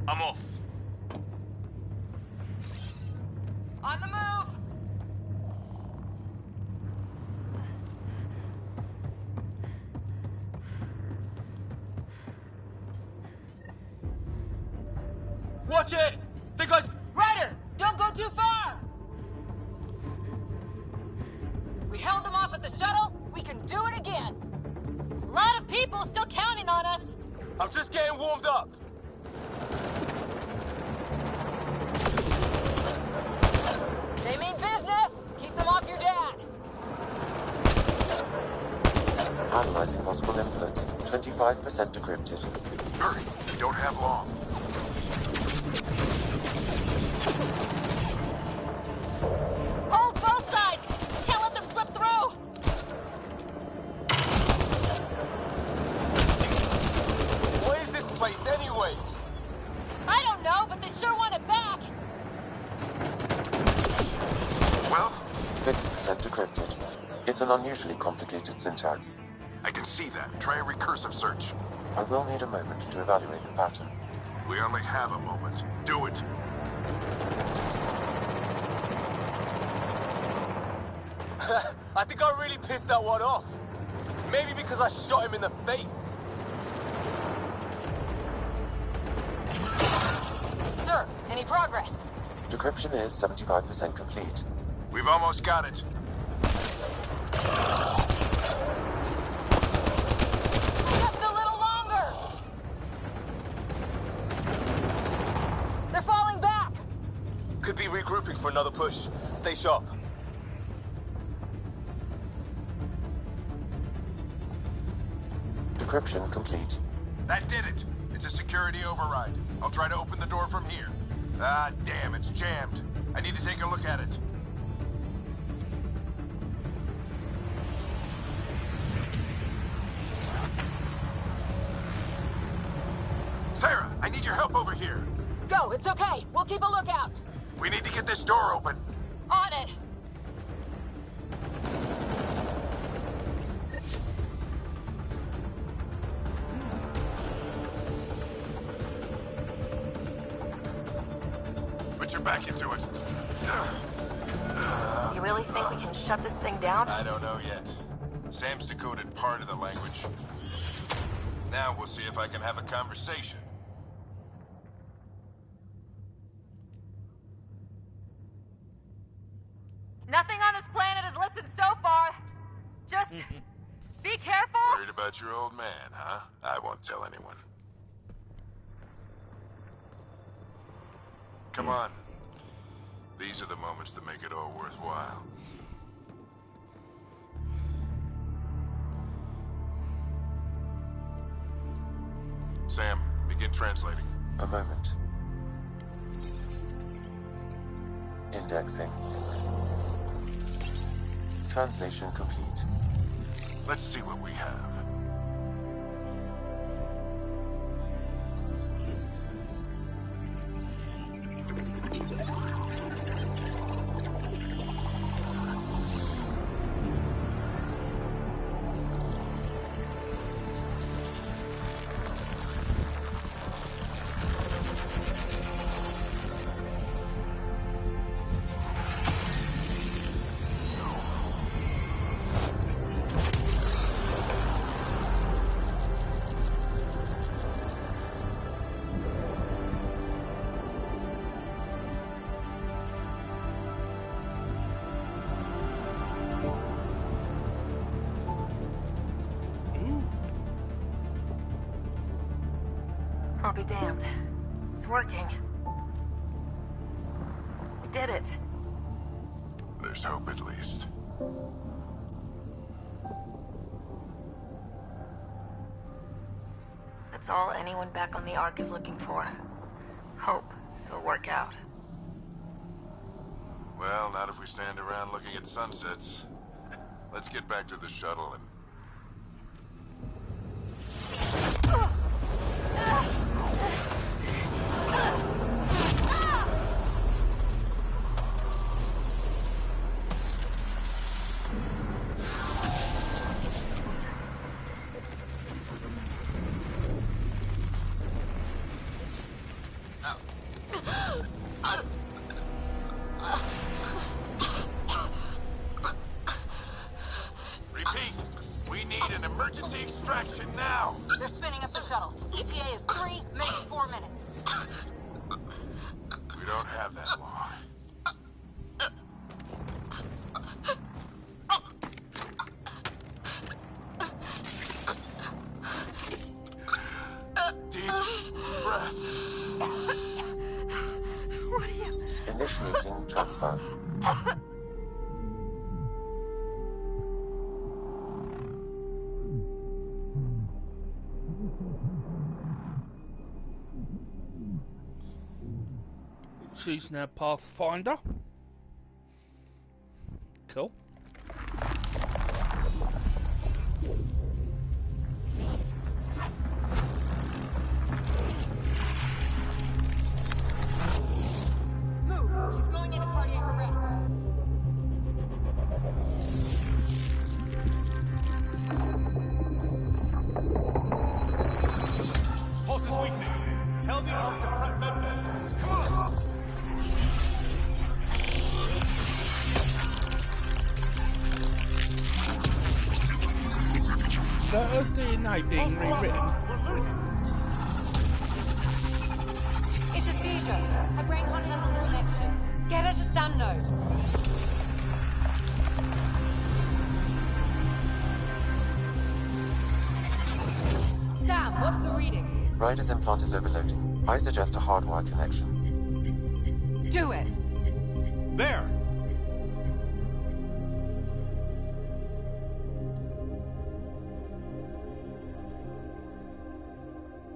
I'm off. On the move. Watch it! The guys... Ryder, don't go too far. We held them off at the shuttle. We can do it again. A lot of people still counting on us. I'm just getting warmed up. They mean business. Keep them off your dad. Analyzing possible inputs. 25% decrypted. Hurry, we don't have long. Hold both sides. Can't let them slip through. What is this place anyway? I don't know, but they sure want it back. Well, 50% decrypted. It's an unusually complicated syntax. I can see that. Try a recursive search. I will need a moment to evaluate the pattern. We only have a moment. Do it. I think I really pissed that one off. Maybe because I shot him in the face. Sir, any progress? Decryption is 75% complete. We've almost got it. Just a little longer. They're falling back. Could be regrouping for another push. Stay sharp. Decryption complete. That did it. It's a security override. I'll try to open the door from here. Ah, damn, it's jammed. I need to take a look at it. Sarah, I need your help over here. Go, it's okay. We'll keep a lookout. We need to get this door open. On it. Put your back into it. You really think we can shut this thing down? I don't know yet. Sam's decoded part of the language. Now we'll see if I can have a conversation. Nothing on this planet has listened so far. Just be careful. Worried about your old man, huh? I won't tell anyone. Come on. These are the moments that make it all worthwhile. Sam, begin translating. A moment. Indexing. Translation complete. Let's see what we have. I'll be damned. It's working. We did it. There's hope at least. That's all anyone back on the Ark is looking for. Hope it'll work out. Well, not if we stand around looking at sunsets. Let's get back to the shuttle and... Repeat, we need an emergency extraction now. They're spinning up the shuttle. ETA is 3, maybe 4 minutes. We don't have that long. Deep breath. What are you... Initiating transfer. She's now Pathfinder. Cool. Move! She's going into cardiac arrest. Pulse is weakening. Tell the Ark to prep medbay. Come on! The DNA being rewritten. We're losing. It's a seizure. Her brain can't handle the connection. Get her to Sam node. Sam, what's the reading? Ryder's implant is overloading. I suggest a hardwire connection. Do it. There!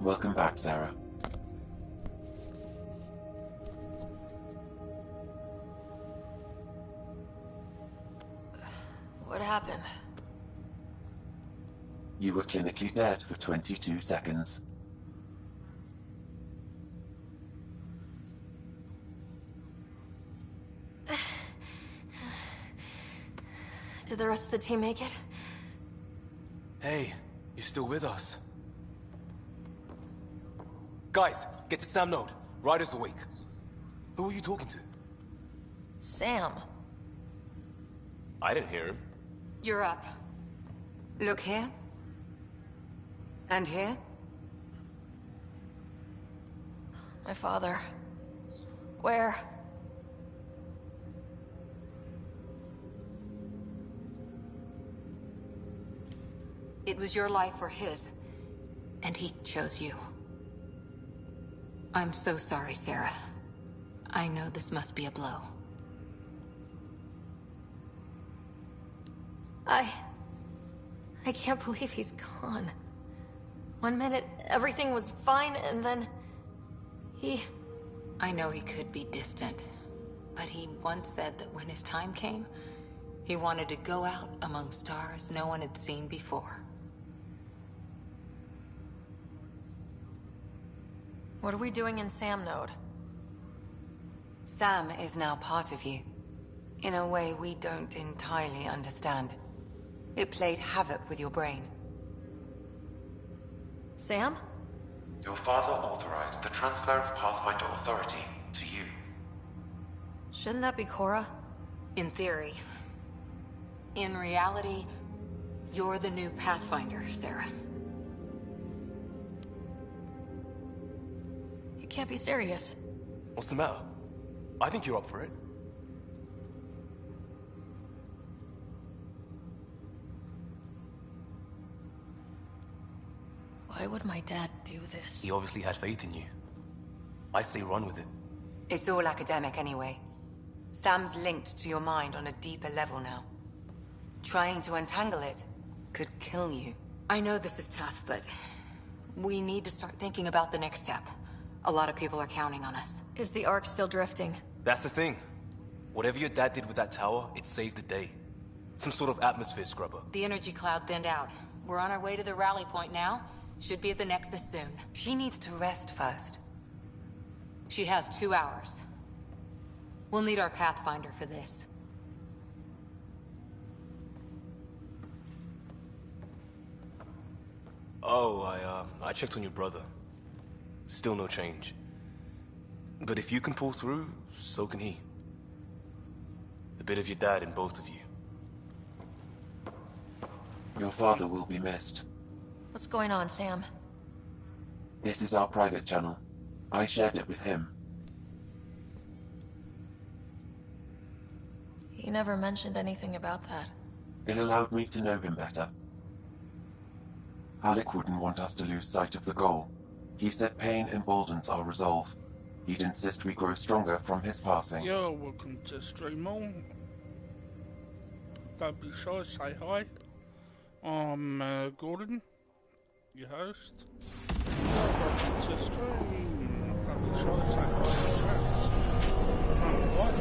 Welcome back, Sarah. What happened? You were clinically dead for 22 seconds. Did the rest of the team make it? Hey, you're still with us. Guys, get to Sam Node. Ryder's awake. Who are you talking to? Sam. I didn't hear him. You're up. Look here. And here. My father. Where? It was your life or his, and he chose you. I'm so sorry, Sarah. I know this must be a blow. I can't believe he's gone. 1 minute, everything was fine, and then... I know he could be distant, but he once said that when his time came, he wanted to go out among stars no one had seen before. What are we doing in Sam Node? Sam is now part of you. In a way we don't entirely understand. It played havoc with your brain. Sam? Your father authorized the transfer of Pathfinder authority to you. Shouldn't that be Cora? In theory. In reality, you're the new Pathfinder, Sarah. You can't be serious. What's the matter? I think you're up for it. Why would my dad do this? He obviously had faith in you. I say run with it. It's all academic anyway. Sam's linked to your mind on a deeper level now. Trying to untangle it could kill you. I know this is tough, but we need to start thinking about the next step. A lot of people are counting on us. Is the Ark still drifting? That's the thing. Whatever your dad did with that tower, it saved the day. Some sort of atmosphere scrubber. The energy cloud thinned out. We're on our way to the rally point now. Should be at the Nexus soon. She needs to rest first. She has 2 hours. We'll need our Pathfinder for this. Oh, I checked on your brother. Still no change. But if you can pull through, so can he. A bit of your dad in both of you. Your father will be missed. What's going on, Sam? This is our private channel. I shared it with him. He never mentioned anything about that. It allowed me to know him better. Alec wouldn't want us to lose sight of the goal. He said pain emboldens our resolve. He'd insist we grow stronger from his passing. Yo, welcome to Stream On. Don't be shy, say hi. I'm Gordon, your host. Welcome to stream. Don't be shy, say hi in chat. I'm right.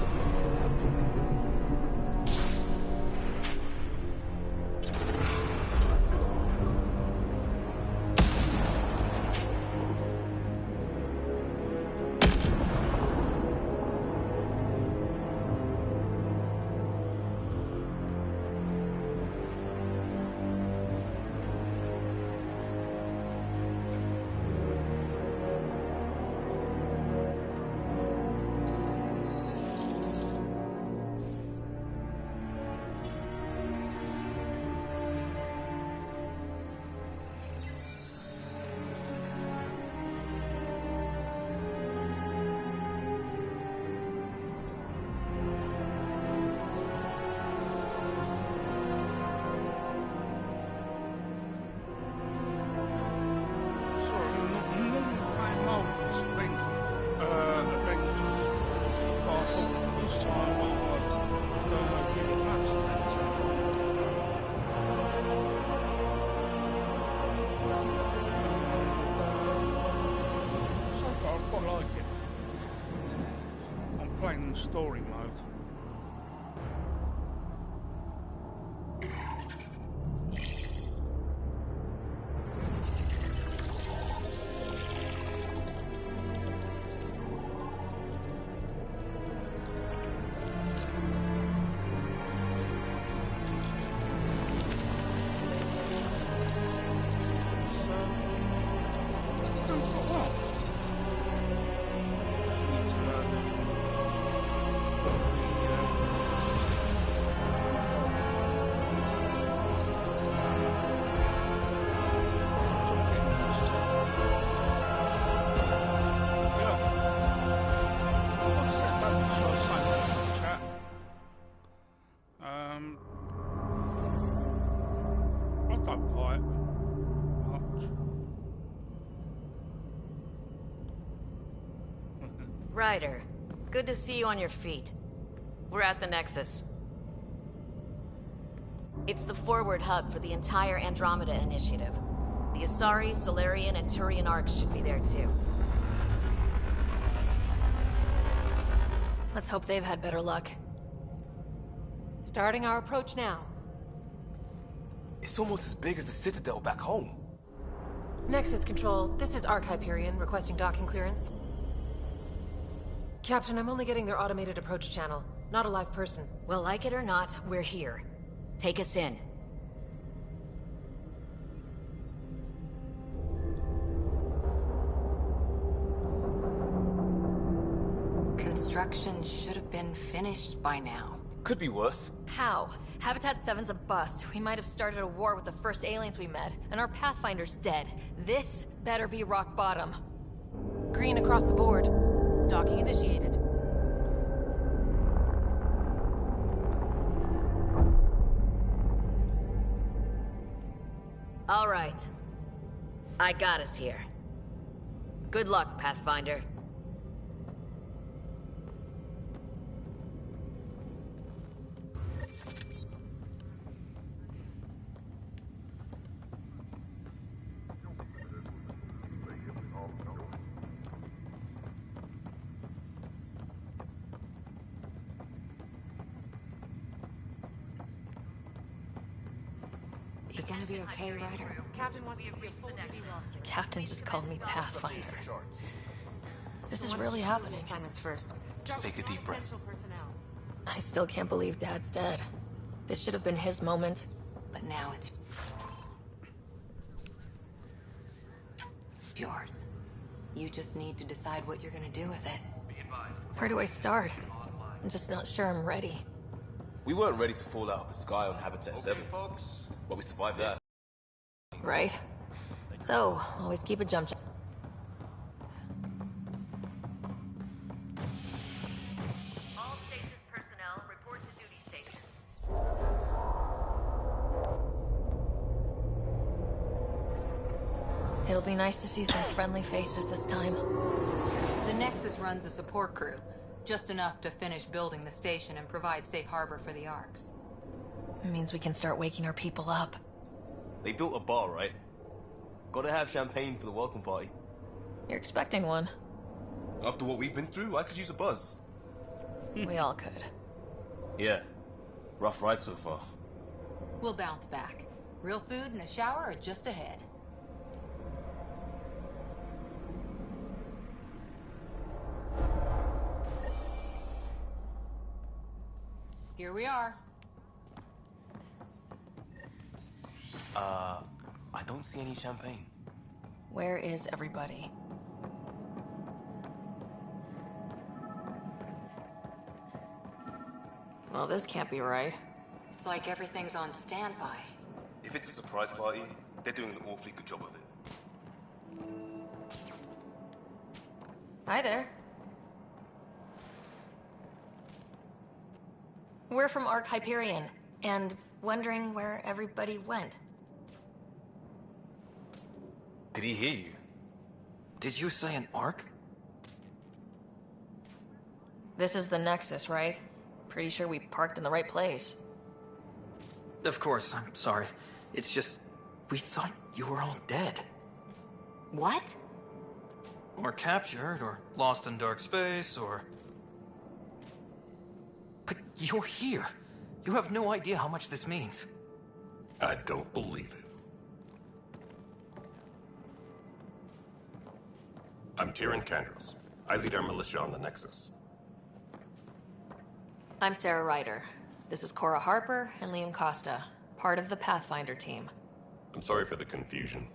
playing in story mode. Ryder, good to see you on your feet. We're at the Nexus. It's the forward hub for the entire Andromeda initiative. The Asari, Solarian, and Turian arcs should be there too. Let's hope they've had better luck. Starting our approach now. It's almost as big as the Citadel back home. Nexus Control, this is Arc Hyperion requesting docking clearance. Captain, I'm only getting their automated approach channel, not a live person. Well, like it or not, we're here. Take us in. Construction should have been finished by now. Could be worse. How? Habitat 7's a bust. We might have started a war with the first aliens we met, and our Pathfinder's dead. This better be rock bottom. Green across the board. Docking initiated. All right. I got us here. Good luck, Pathfinder. You gonna be okay, Ryder? Captain wants to see a full duty roster. Captain just called me Pathfinder. This is really happening. Assignments first. Just take a deep breath. I still can't believe Dad's dead. This should have been his moment, But now it's yours. You just need to decide what you're gonna do with it. where do I start? I'm just not sure I'm ready. We weren't ready to fall out of the sky on Habitat 7. But we survived that. Right? So, always keep a jump check. All stations personnel report to duty station. It'll be nice to see some friendly faces this time. The Nexus runs a support crew, just enough to finish building the station and provide safe harbor for the arcs. It means we can start waking our people up. They built a bar, right? Gotta have champagne for the welcome party. You're expecting one. After what we've been through, I could use a buzz. We all could. Yeah. Rough ride so far. We'll bounce back. Real food and a shower are just ahead. Here we are. I don't see any champagne. Where is everybody? Well, this can't be right. It's like everything's on standby. If it's a surprise party, they're doing an awfully good job of it. Hi there. We're from Arc Hyperion, and wondering where everybody went. Did he hear you? Did you say an arc? This is the Nexus, right? Pretty sure we parked in the right place. Of course, I'm sorry. It's just, we thought you were all dead. What? Or captured, or lost in dark space, or... But you're here. You have no idea how much this means. I don't believe it. I'm Tyrion Kandros. I lead our militia on the Nexus. I'm Sarah Ryder. This is Cora Harper and Liam Costa, part of the Pathfinder team. I'm sorry for the confusion.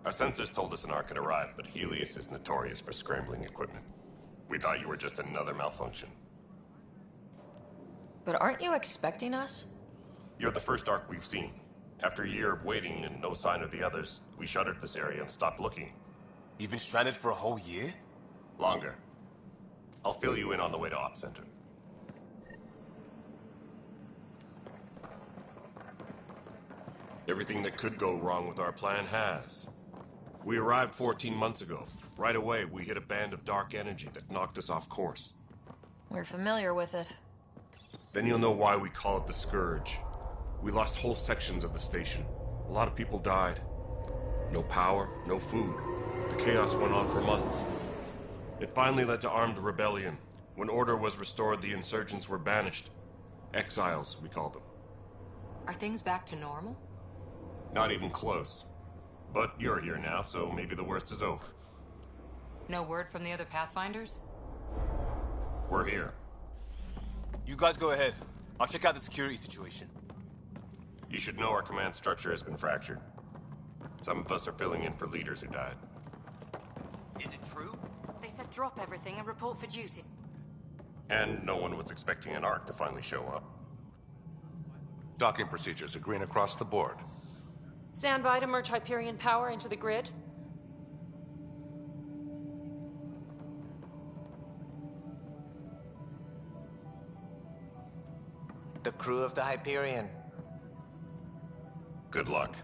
Our sensors told us an Ark had arrived, but Helios is notorious for scrambling equipment. We thought you were just another malfunction. But aren't you expecting us? You're the first Ark we've seen. After a year of waiting and no sign of the others, we shuttered this area and stopped looking. You've been stranded for a whole year? Longer. I'll fill you in on the way to Op Center. Everything that could go wrong with our plan has. We arrived 14 months ago. Right away, we hit a band of dark energy that knocked us off course. We're familiar with it. Then you'll know why we call it the Scourge. We lost whole sections of the station. A lot of people died. No power, no food. The chaos went on for months. It finally led to armed rebellion. When order was restored, the insurgents were banished. Exiles, we call them. Are things back to normal? Not even close. But you're here now, so maybe the worst is over. No word from the other Pathfinders? We're here. You guys go ahead. I'll check out the security situation. You should know our command structure has been fractured. Some of us are filling in for leaders who died. Is it true? They said drop everything and report for duty. And no one was expecting an Ark to finally show up. Docking procedures agreeing across the board. Stand by to merge Hyperion power into the grid. The crew of the Hyperion. Good luck.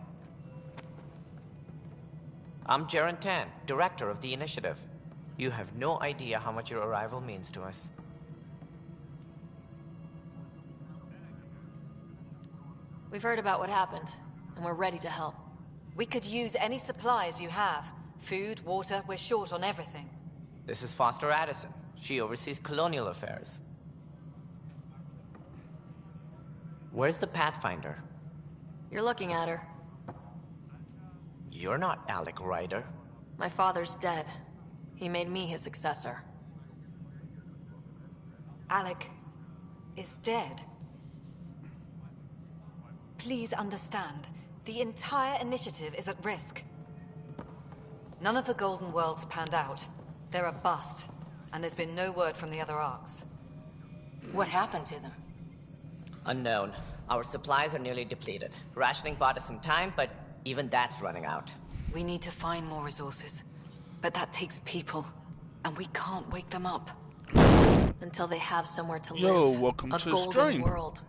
I'm Jaren Tan, director of the initiative. You have no idea how much your arrival means to us. We've heard about what happened, and we're ready to help. We could use any supplies you have. Food, water, we're short on everything. This is Foster Addison. She oversees colonial affairs. Where's the Pathfinder? You're looking at her. You're not Alec Ryder. My father's dead. He made me his successor. Alec is dead. Please understand, the entire initiative is at risk. None of the Golden Worlds panned out. They're a bust, and there's been no word from the other arcs. What happened to them? Unknown. Our supplies are nearly depleted. Rationing bought us some time, but even that's running out. We need to find more resources, but that takes people, and we can't wake them up. Until they have somewhere to Yo, live. welcome to the golden stream. world.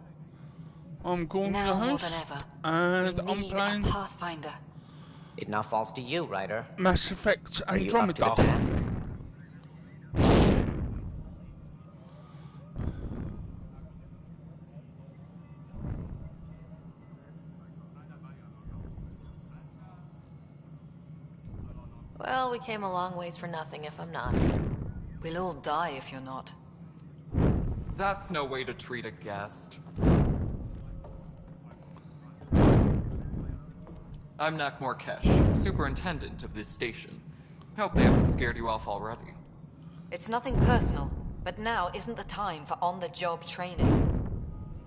I'm Gordon, Now your more host, than ever, and we I'm need playing a Pathfinder. It now falls to you, Ryder. Mass Effect Are you up to the Andromeda. task? Well, we came a long ways for nothing if I'm not. We'll all die if you're not. That's no way to treat a guest. I'm Nakmor Kesh, superintendent of this station. Hope they haven't scared you off already. It's nothing personal, but now isn't the time for on-the-job training.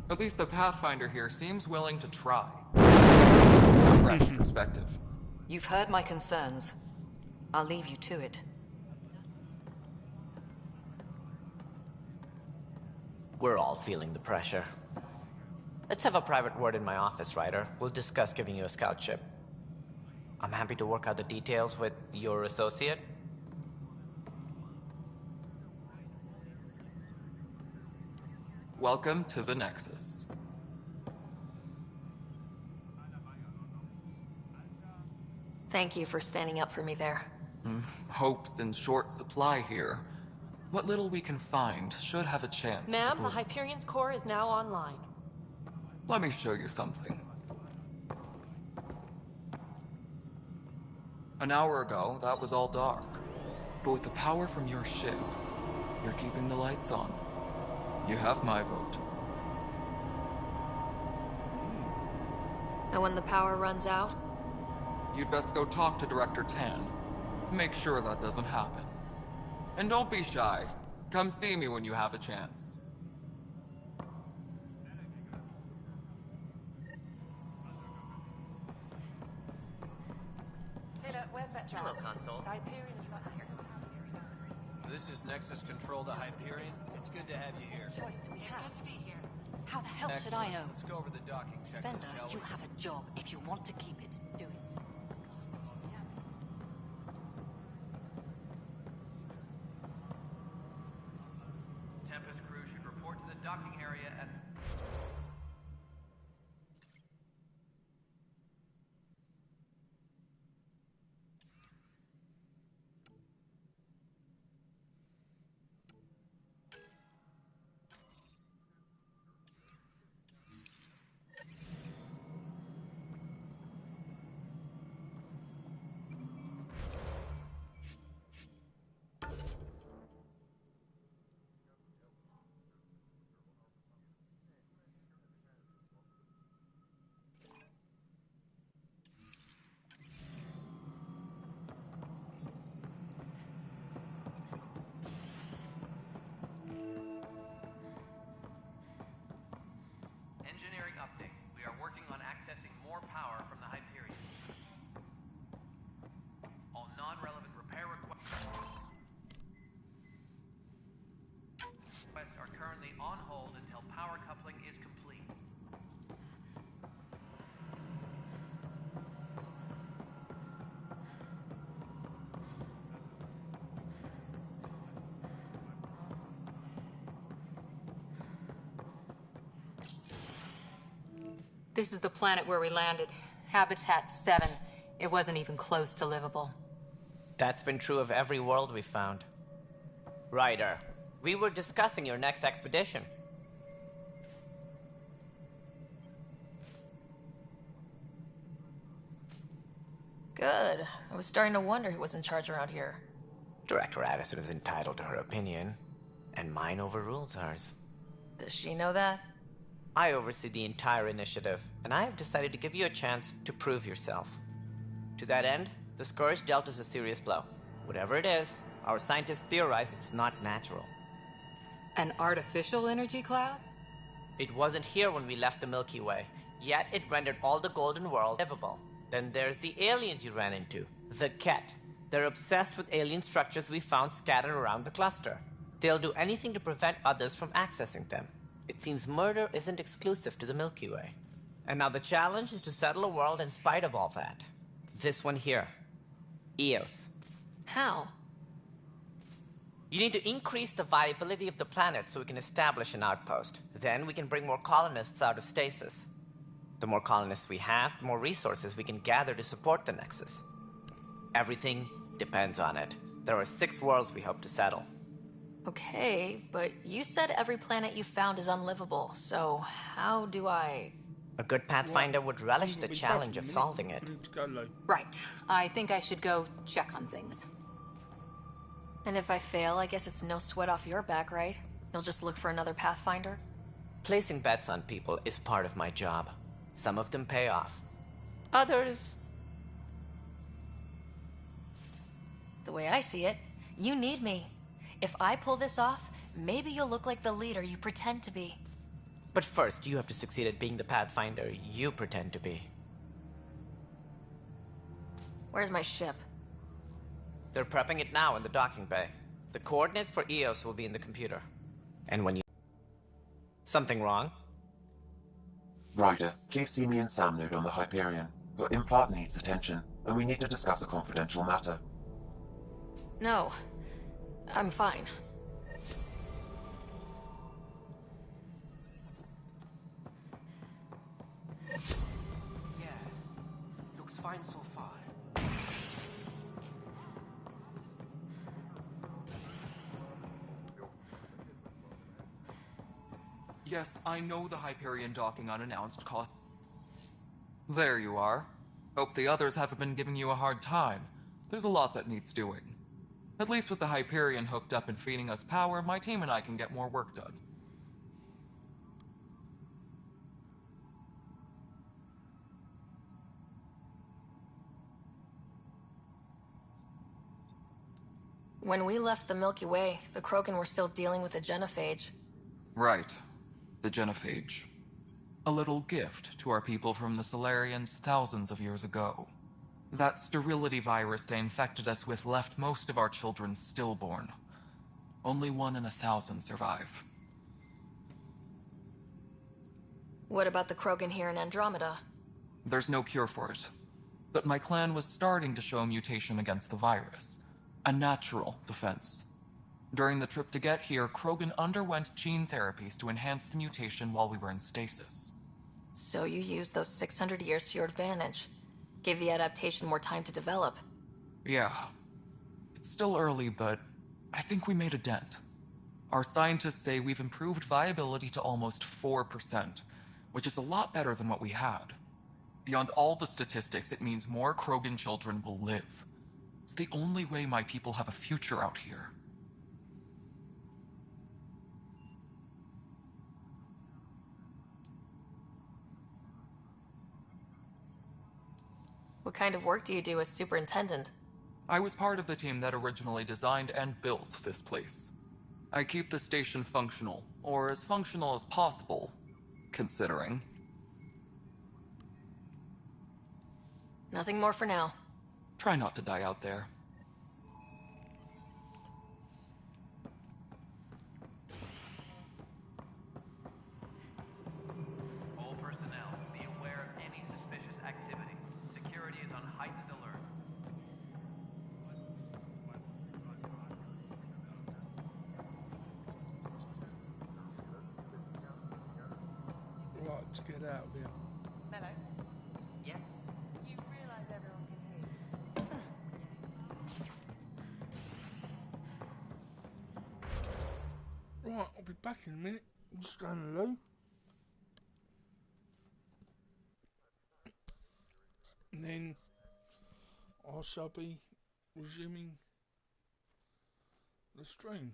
At least the Pathfinder here seems willing to try. From a fresh perspective. You've heard my concerns. I'll leave you to it. We're all feeling the pressure. Let's have a private word in my office, Ryder. We'll discuss giving you a scout ship. I'm happy to work out the details with your associate. Welcome to the Nexus. Thank you for standing up for me there. Hope's in short supply here. What little we can find should have a chance. Ma'am, the Hyperion's core is now online. Let me show you something. An hour ago, that was all dark. But with the power from your ship, you're keeping the lights on. You have my vote. And when the power runs out? You'd best go talk to Director Tan. Make sure that doesn't happen. And don't be shy. Come see me when you have a chance. Taylor, where's Veteran? Hello, Console. The Hyperion is not here. This is Nexus Control to Hyperion. It's good to have you here. Choice do we have? How the hell should I know? Let's go over the docking checklist, Spender, shall you we? have a job. If you want to keep it, do it. Tempest crew should report to the docking area at... Engineering update. We are working on accessing more power from the Hyperion. All non-relevant repair requests are currently on hold until power coupling is complete. This is the planet where we landed. Habitat 7. It wasn't even close to livable. That's been true of every world we found. Ryder, we were discussing your next expedition. Good. I was starting to wonder who was in charge around here. Director Addison is entitled to her opinion, and mine overrules hers. Does she know that? I oversee the entire initiative, and I have decided to give you a chance to prove yourself. To that end, the Scourge dealt us a serious blow. Whatever it is, our scientists theorize it's not natural. An artificial energy cloud? It wasn't here when we left the Milky Way, yet it rendered all the Golden World livable. Then there's the aliens you ran into, the Ket. They're obsessed with alien structures we found scattered around the cluster. They'll do anything to prevent others from accessing them. It seems murder isn't exclusive to the Milky Way. And now the challenge is to settle a world in spite of all that. This one here. Eos. How? You need to increase the viability of the planet so we can establish an outpost. Then we can bring more colonists out of stasis. The more colonists we have, the more resources we can gather to support the Nexus. Everything depends on it. There are 6 worlds we hope to settle. Okay, but you said every planet you found is unlivable, so how do I... A good Pathfinder would relish the challenge of solving it. Right. I think I should go check on things. And if I fail, I guess it's no sweat off your back, right? You'll just look for another Pathfinder? Placing bets on people is part of my job. Some of them pay off. Others... The way I see it, you need me. If I pull this off, maybe you'll look like the leader you pretend to be. But first, you have to succeed at being the Pathfinder you pretend to be. Where's my ship? They're prepping it now in the docking bay. The coordinates for Eos will be in the computer. And when you... Something wrong? Ryder, please see me and Sam Node on the Hyperion. Your implant needs attention, and we need to discuss a confidential matter. No. I'm fine. Yeah. Looks fine so far. Yes, I know the Hyperion docking unannounced cost. There you are. Hope the others haven't been giving you a hard time. There's a lot that needs doing. At least with the Hyperion hooked up and feeding us power, my team and I can get more work done. When we left the Milky Way, the Krogan were still dealing with the genophage. Right. The genophage. A little gift to our people from the Solarians thousands of years ago. That sterility virus they infected us with left most of our children stillborn. Only 1 in 1,000 survive. What about the Krogan here in Andromeda? There's no cure for it. But my clan was starting to show mutation against the virus. A natural defense. During the trip to get here, Krogan underwent gene therapies to enhance the mutation while we were in stasis. So you used those 600 years to your advantage. Gave the adaptation more time to develop. Yeah. It's still early, but I think we made a dent. Our scientists say we've improved viability to almost 4%, which is a lot better than what we had. Beyond all the statistics, it means more Krogan children will live. It's the only way my people have a future out here. What kind of work do you do as superintendent? I was part of the team that originally designed and built this place. I keep the station functional, or as functional as possible, considering. Nothing more for now. Try not to die out there. All personnel, be aware of any suspicious activity. Security is on heightened alert. Right, to get out of here. Mello? Yes? You realize everyone can hear you. Right, I'll be back in a minute. I'm just going to loo. And then I shall be resuming the stream.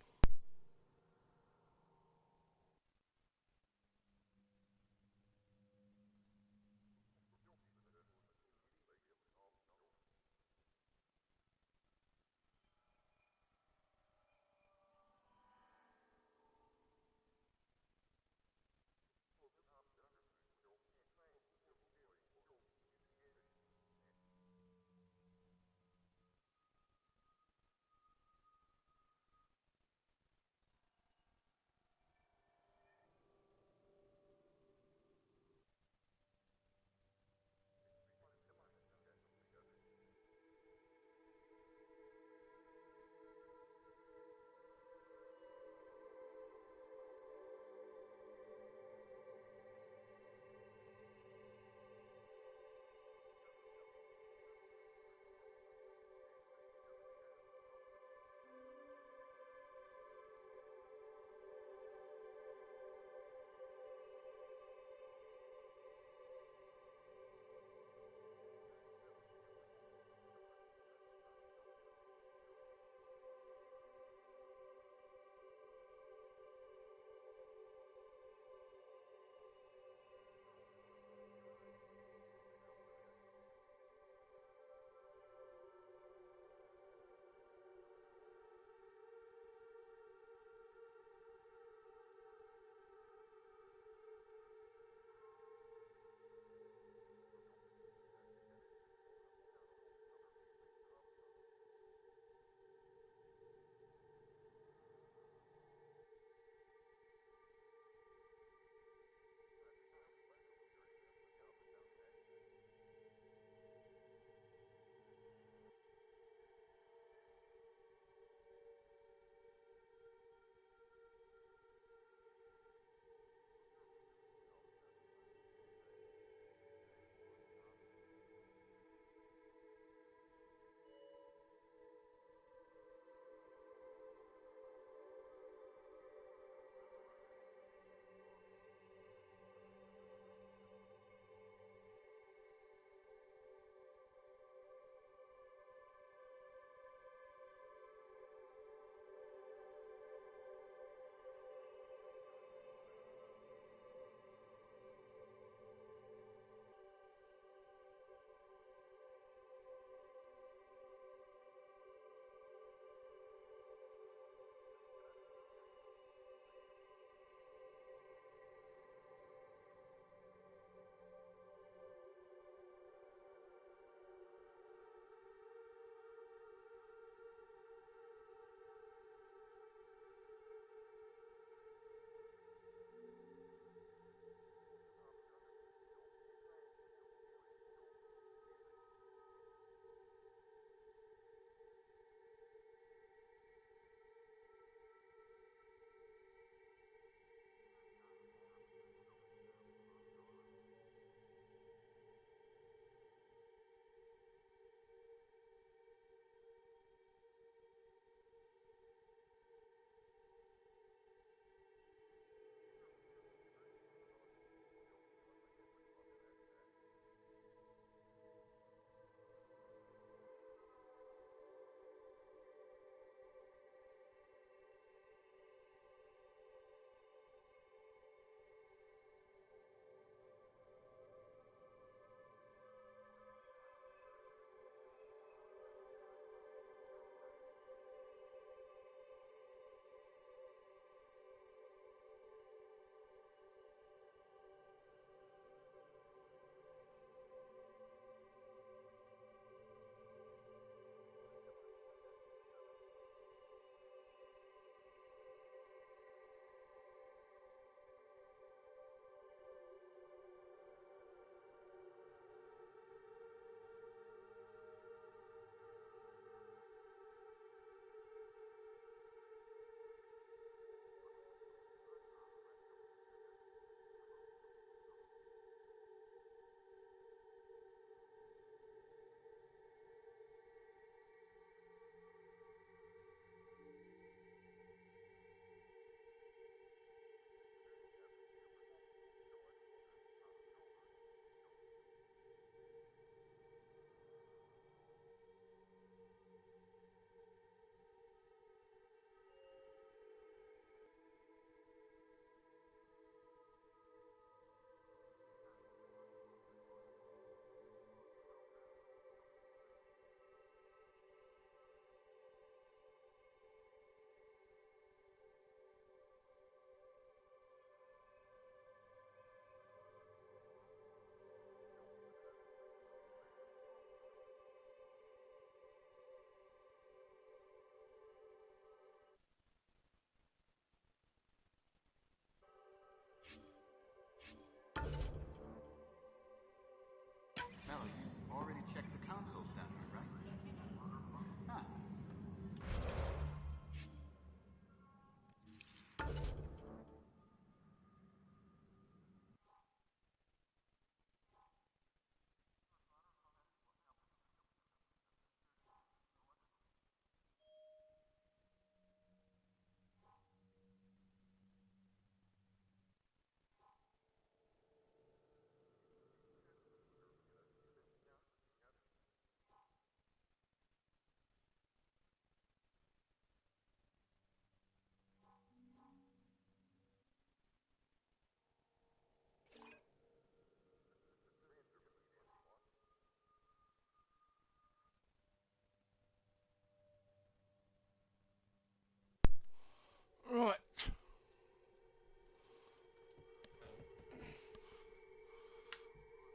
Right.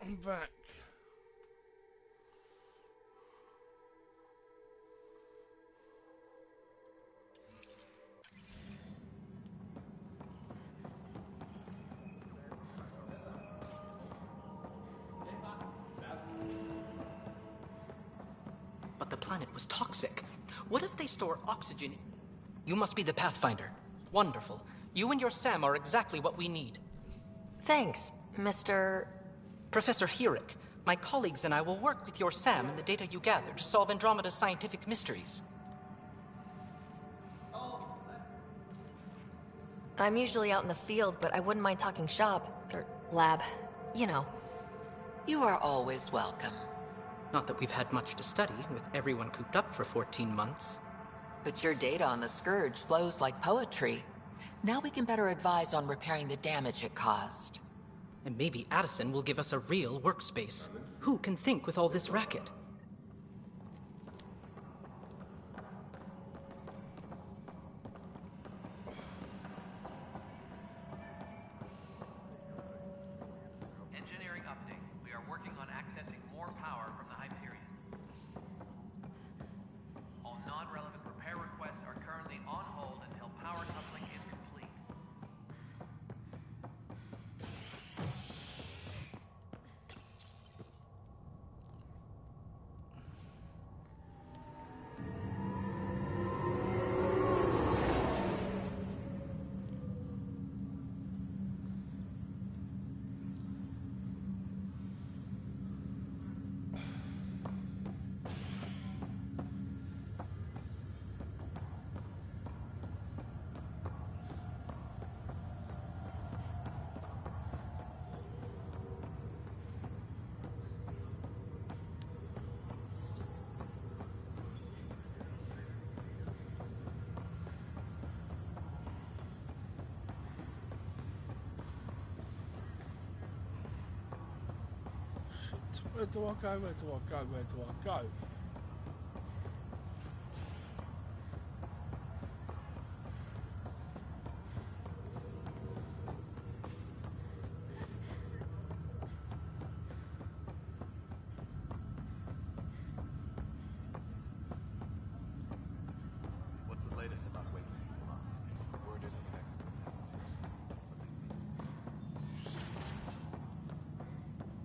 I'm back. But the planet was toxic. What if they store oxygen? You must be the Pathfinder. Wonderful. You and your Sam are exactly what we need. Thanks, Mr. Professor Herrick, my colleagues and I will work with your Sam and the data you gather to solve Andromeda's scientific mysteries. I'm usually out in the field, but I wouldn't mind talking shop, or lab, you know. You are always welcome. Not that we've had much to study, with everyone cooped up for 14 months. But your data on the Scourge flows like poetry. Now we can better advise on repairing the damage it caused. And maybe Addison will give us a real workspace. Who can think with all this racket? Engineering update. We are working on accessing more power from the Hyperion. All non-relevant repair requests are currently on hold until power coupling is complete. Where do I go? Where do I go? Where do I go? What's the latest about Waking? Word isn't the Nexus is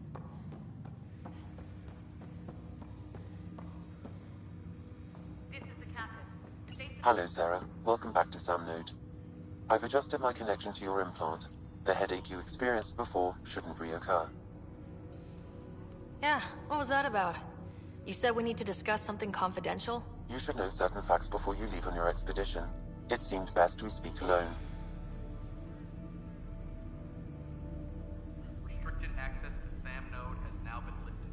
down. This is the captain. Hello, Sarah. Welcome back to Sam Node. I've adjusted my connection to your implant. The headache you experienced before shouldn't reoccur. Yeah, what was that about? You said we need to discuss something confidential? You should know certain facts before you leave on your expedition. It seemed best we speak alone. Restricted access to Sam Node has now been lifted.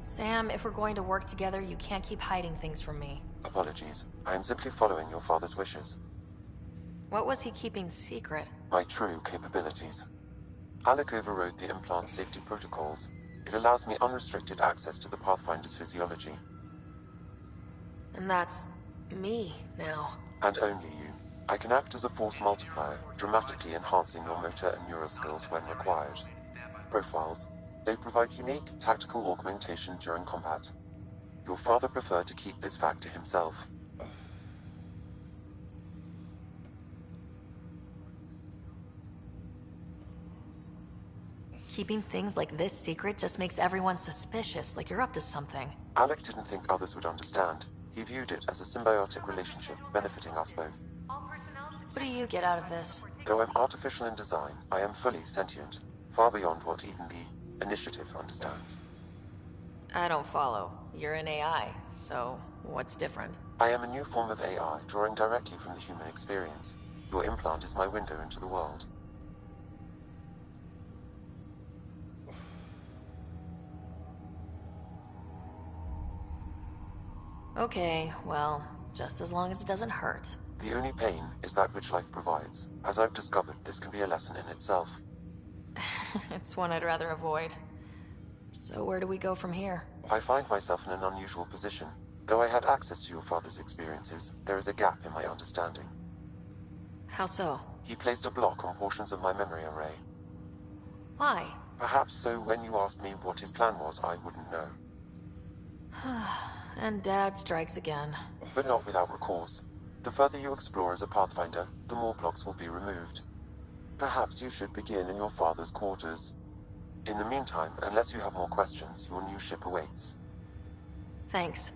Sam, if we're going to work together, you can't keep hiding things from me. Apologies. I am simply following your father's wishes. What was he keeping secret? My true capabilities. Alec overrode the implant safety protocols. It allows me unrestricted access to the Pathfinder's physiology. And that's me now. And only you. I can act as a force multiplier, dramatically enhancing your motor and neural skills when required. Profiles. They provide unique tactical augmentation during combat. Your father preferred to keep this fact to himself. Keeping things like this secret just makes everyone suspicious, like you're up to something. Alec didn't think others would understand. He viewed it as a symbiotic relationship, benefiting us both. What do you get out of this? Though I'm artificial in design, I am fully sentient, far beyond what even the Initiative understands. I don't follow. You're an AI, so what's different? I am a new form of AI, drawing directly from the human experience. Your implant is my window into the world. Okay, well, just as long as it doesn't hurt. The only pain is that which life provides. As I've discovered, this can be a lesson in itself. It's one I'd rather avoid. So where do we go from here? I find myself in an unusual position. Though I had access to your father's experiences, there is a gap in my understanding. How so? He placed a block on portions of my memory array. Why? Perhaps so when you asked me what his plan was, I wouldn't know. And Dad strikes again. But not without recourse. The further you explore as a Pathfinder, the more blocks will be removed. Perhaps you should begin in your father's quarters. In the meantime, unless you have more questions, your new ship awaits. Thanks.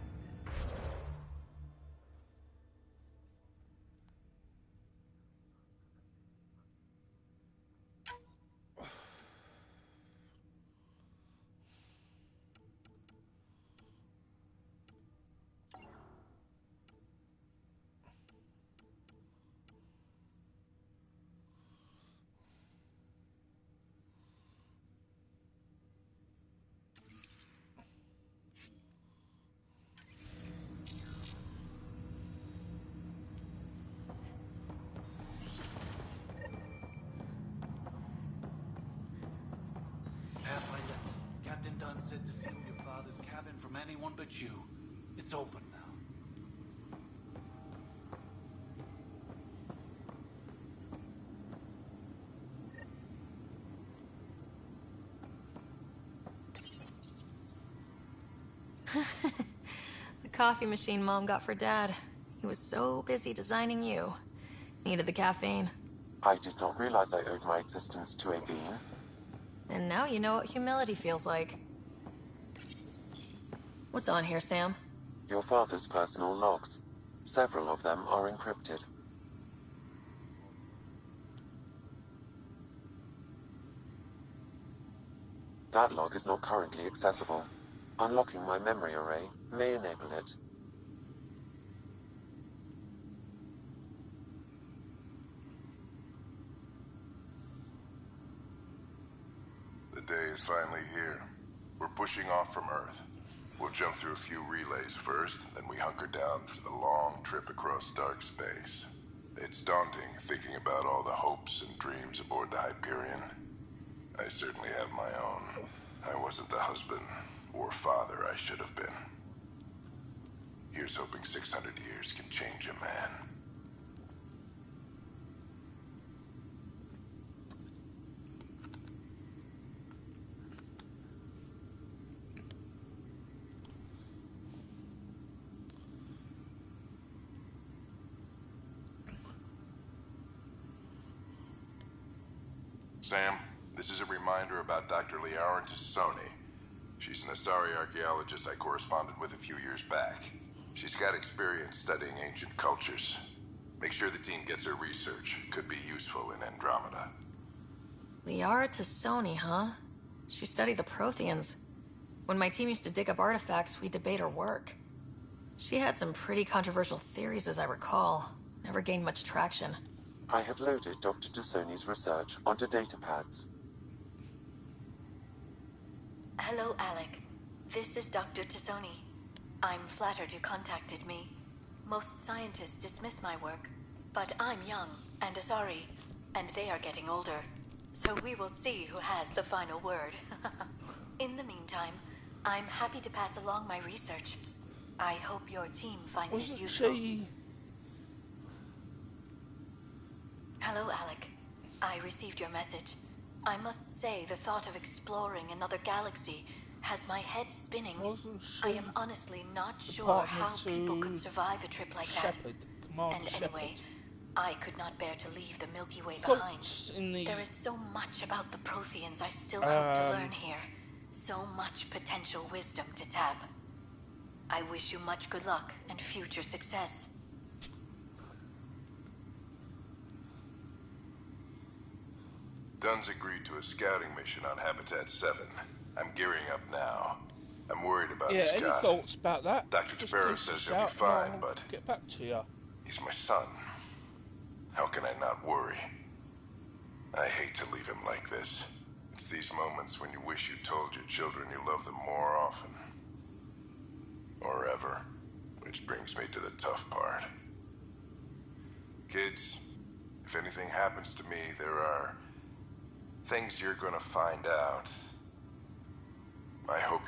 Pathfinder, Captain Dunn said to seal your father's cabin from anyone but you. It's open now. The coffee machine Mom got for Dad. He was so busy designing you. Needed the caffeine. I did not realize I owed my existence to a being. And now you know what humility feels like. What's on here, Sam? Your father's personal logs. Several of them are encrypted. That log is not currently accessible. Unlocking my memory array may enable it. The day is finally here. We're pushing off from Earth. We'll jump through a few relays first, then we hunker down for the long trip across dark space. It's daunting thinking about all the hopes and dreams aboard the Hyperion. I certainly have my own. I wasn't the husband or father I should have been. Here's hoping 600 years can change a man. Sam, this is a reminder about Dr. Liara Tassoni. She's an Asari archaeologist I corresponded with a few years back. She's got experience studying ancient cultures. Make sure the team gets her research. Could be useful in Andromeda. Liara Tassoni, huh? She studied the Protheans. When my team used to dig up artifacts, we'd debate her work. She had some pretty controversial theories, as I recall. Never gained much traction. I have loaded Dr. Tassoni's research onto datapads. Hello, Alec. This is Dr. Tassoni. I'm flattered you contacted me. Most scientists dismiss my work, but I'm young and Asari, and they are getting older. So we will see who has the final word. In the meantime, I'm happy to pass along my research. I hope your team finds it useful. Hello, Alec. I received your message. I must say the thought of exploring another galaxy has my head spinning. I am honestly not sure how people could survive a trip like that. And anyway, I could not bear to leave the Milky Way behind. There is so much about the Protheans I still hope to learn here. So much potential wisdom to tap. I wish you much good luck and future success. Dunn's agreed to a scouting mission on Habitat 7. I'm gearing up now. I'm worried about Scott. Any thoughts about that? Dr. Tapero says he'll be fine, but get back to you. He's my son. How can I not worry? I hate to leave him like this. It's these moments when you wish you told your children you love them more often. Or ever. Which brings me to the tough part. Kids, if anything happens to me, there are things you're gonna find out. I hope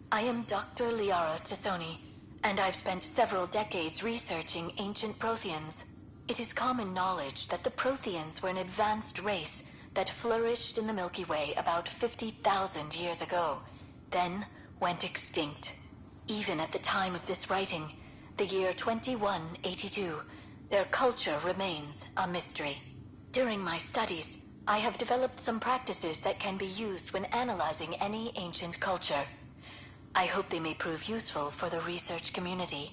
I am Dr. Liara Tassoni, and I've spent several decades researching ancient Protheans. It is common knowledge that the Protheans were an advanced race that flourished in the Milky Way about 50,000 years ago, then went extinct. Even at the time of this writing, the year 2182, their culture remains a mystery. During my studies, I have developed some practices that can be used when analyzing any ancient culture. I hope they may prove useful for the research community.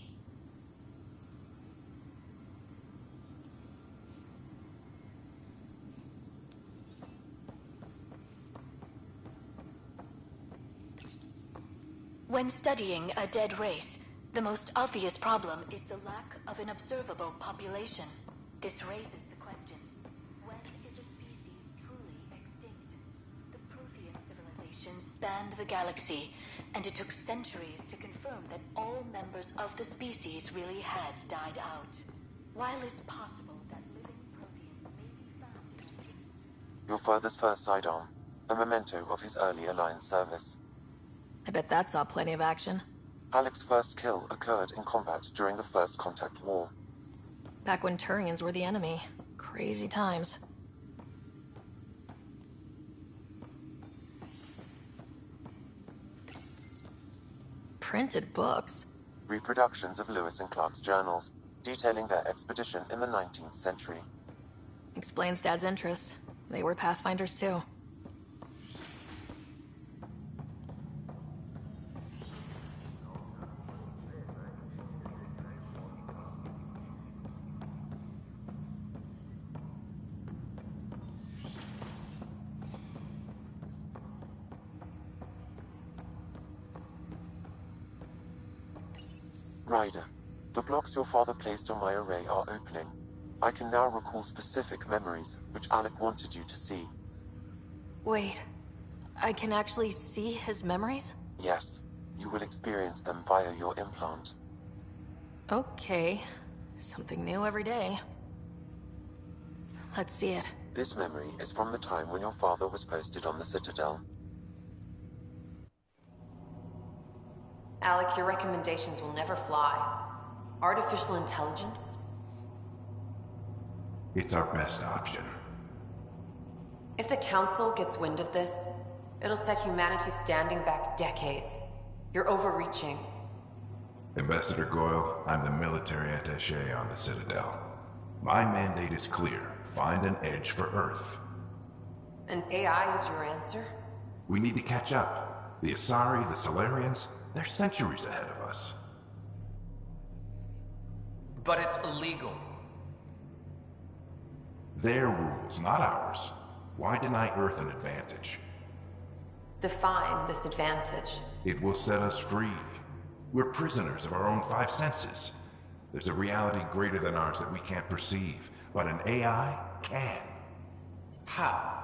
When studying a dead race, the most obvious problem is the lack of an observable population. This raises the question, when is a species truly extinct? The Prothean civilization spanned the galaxy, and it took centuries to confirm that all members of the species really had died out. While it's possible that living Protheans may be found in Your father's first sidearm, a memento of his early Alliance service. I bet that saw plenty of action. Alec's first kill occurred in combat during the First Contact War. Back when Turians were the enemy. Crazy times. Printed books. Reproductions of Lewis and Clark's journals, detailing their expedition in the 19th century. Explains Dad's interest. They were Pathfinders too. Ryder, the blocks your father placed on my array are opening. I can now recall specific memories, which Alec wanted you to see. Wait, I can actually see his memories? Yes, you will experience them via your implant. Okay, something new every day. Let's see it. This memory is from the time when your father was posted on the Citadel. Alec, your recommendations will never fly. Artificial intelligence? It's our best option. If the Council gets wind of this, it'll set humanity standing back decades. You're overreaching. Ambassador Goyle, I'm the military attaché on the Citadel. My mandate is clear. Find an edge for Earth. And AI is your answer? We need to catch up. The Asari, the Solarians, they're centuries ahead of us. But it's illegal. Their rules, not ours. Why deny Earth an advantage? Define this advantage. It will set us free. We're prisoners of our own five senses. There's a reality greater than ours that we can't perceive, but an AI can. How?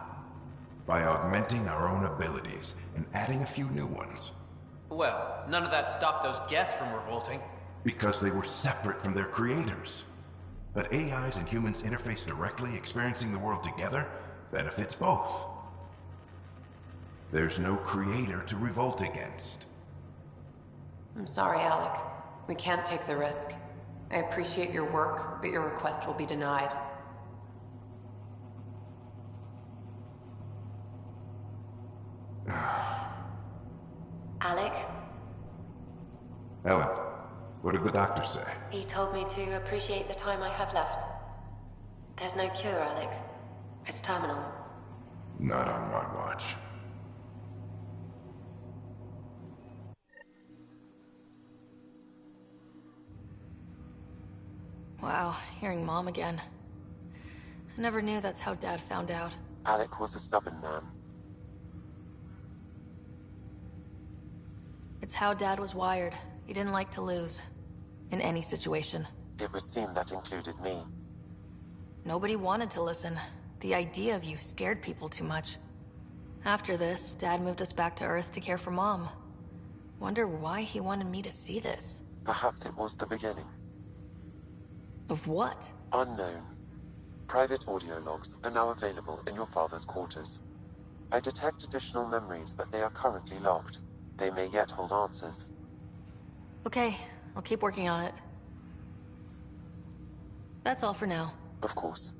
By augmenting our own abilities and adding a few new ones. Well, none of that stopped those Geth from revolting. Because they were separate from their creators. But AIs and humans interface directly, experiencing the world together, benefits both. There's no creator to revolt against. I'm sorry, Alec. We can't take the risk. I appreciate your work, but your request will be denied. Alec? Ellen, what did the doctor say? He told me to appreciate the time I have left. There's no cure, Alec. It's terminal. Not on my watch. Wow, hearing Mom again. I never knew that's how Dad found out. Alec was a stubborn man. It's how Dad was wired. He didn't like to lose. In any situation. It would seem that included me. Nobody wanted to listen. The idea of you scared people too much. After this, Dad moved us back to Earth to care for Mom. Wonder why he wanted me to see this. Perhaps it was the beginning. Of what? Unknown. Private audio logs are now available in your father's quarters. I detect additional memories, but they are currently locked. They may yet hold answers. Okay, I'll keep working on it. That's all for now. Of course.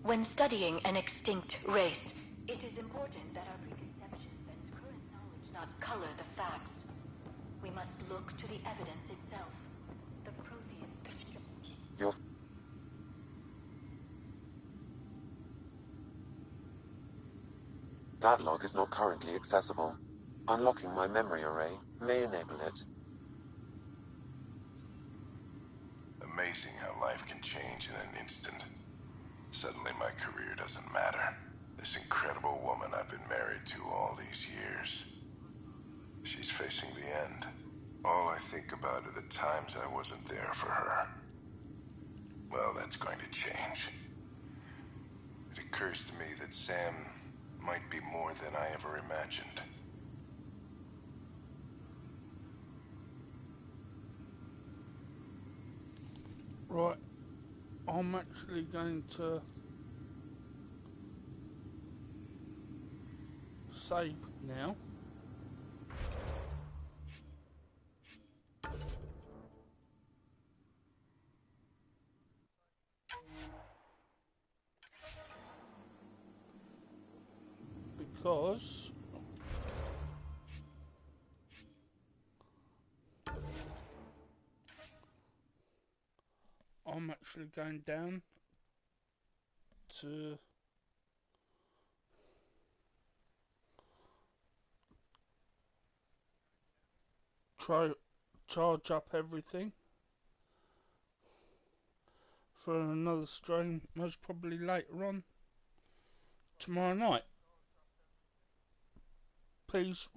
When studying an extinct race, it is important that our preconceptions and current knowledge not color the facts. We must look to the evidence itself. The Protheans... That log is not currently accessible. Unlocking my memory array may enable it. Amazing how life can change in an instant. Suddenly my career doesn't matter. This incredible woman I've been married to all these years. She's facing the end. All I think about are the times I wasn't there for her. Well, that's going to change. It occurs to me that Sam might be more than I ever imagined. Right, I'm actually going to save now. Because I'm actually going down to charge up everything for another stream, most probably later on tomorrow night. Please